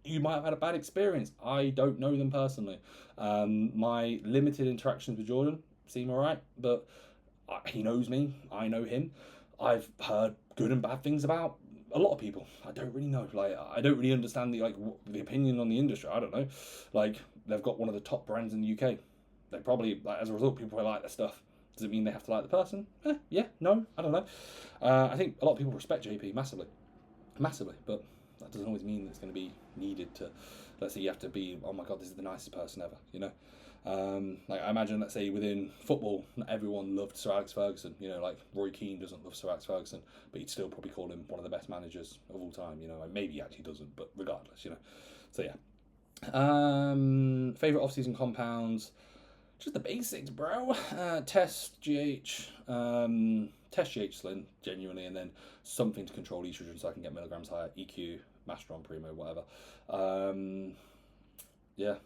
You might have had a bad experience. I don't know them personally. My limited interactions with Jordan seem alright, but he knows me. I know him. I've heard good and bad things about a lot of people. I don't really know. Like, I don't really understand the opinion on the industry. I don't know. Like, they've got one of the top brands in the UK. They probably, like, as a result, people probably like their stuff. Does it mean they have to like the person? Yeah, no, I don't know. I think a lot of people respect JP massively, but that doesn't always mean that it's going to be needed to, let's say you have to be, oh my god, this is the nicest person ever, you know? Like, I imagine, let's say within football, not everyone loved Sir Alex Ferguson, you know, like Roy Keane doesn't love Sir Alex Ferguson, but he'd still probably call him one of the best managers of all time, you know, and maybe he actually doesn't, but regardless, you know? So yeah. Favourite off-season compounds? Just the basics, bro. Test GH, test GH Slim, genuinely, and then something to control estrogen so I can get milligrams higher. EQ, Masteron, Primo, whatever. Yeah,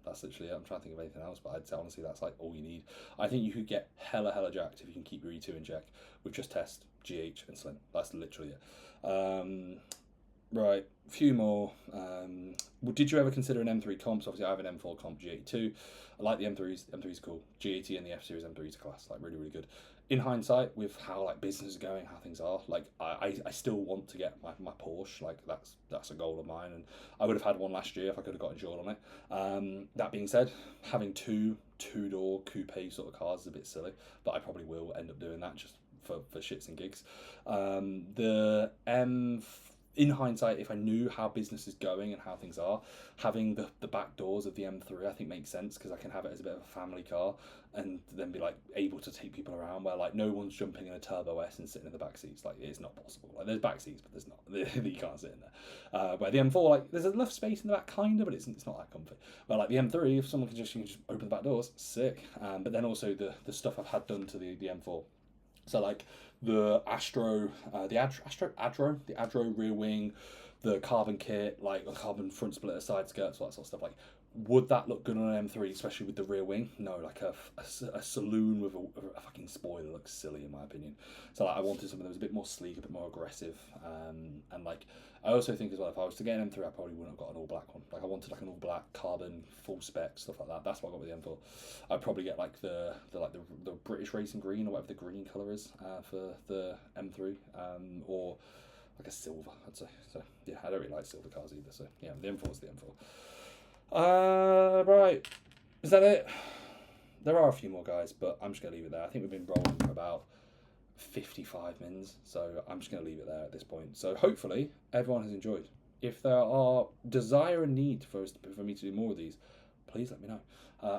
That's literally it. I'm trying to think of anything else, but I'd say honestly that's like all you need. I think you could get hella jacked if you can keep your E2 in check with just test, GH and slim. That's literally it. Right, a few more. Well, did you ever consider an M3 comp? So obviously I have an M4 comp G82. I like the M3s. M3's cool. G80 and the F series M3's a class, like really good. In hindsight, with how like business is going, how things are, like I still want to get my Porsche. Like that's a goal of mine, and I would have had one last year if I could have got insured on it. That being said, having two-door coupe sort of cars is a bit silly, but I probably will end up doing that just for shits and gigs. The in hindsight, if I knew how business is going and how things are, having the back doors of the M3 I think makes sense, because I can have it as a bit of a family car and then be like able to take people around where like no one's jumping in a Turbo S and sitting in the back seats. Like it's not possible. Like there's back seats, but there's not. You can't sit in there. Where the M4, like there's enough space in the back kinda, but it's not that comfy. But like the M3, if someone can just open the back doors, sick. But then also the stuff I've had done to the M4. So like the Adro rear wing, the carbon kit, like a carbon front splitter, side skirts, all that sort of stuff. Like, would that look good on an M3, especially with the rear wing? No, like a saloon with a fucking spoiler looks silly in my opinion. So like, I wanted something that was a bit more sleek, a bit more aggressive, and like I also think as well, if I was to get an M3, I probably wouldn't have got an all black one. Like I wanted like an all black carbon, full spec stuff like that. That's what I got with the M4. I'd probably get like the British racing green or whatever the green colour is for the M3, or like a silver, I'd say. So yeah, I don't really like silver cars either. So yeah, the M4 is the M4. Right, is that it? There are a few more guys, but I'm just gonna leave it there. I think we've been rolling for about 55 mins, so I'm just gonna leave it there at this point. So hopefully everyone has enjoyed. If there are desire and need for me to do more of these, please let me know.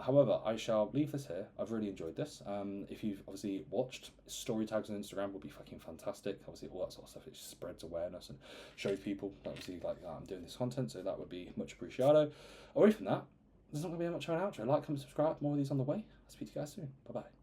However, I shall leave this here. I've really enjoyed this. If you've obviously watched, story tags on Instagram would be fucking fantastic. Obviously, all that sort of stuff, it just spreads awareness and shows people, obviously, like I'm doing this content, so that would be much appreciated. Away from that, there's not going to be much of an outro. Like, comment, subscribe. More of these on the way. I'll speak to you guys soon. Bye-bye.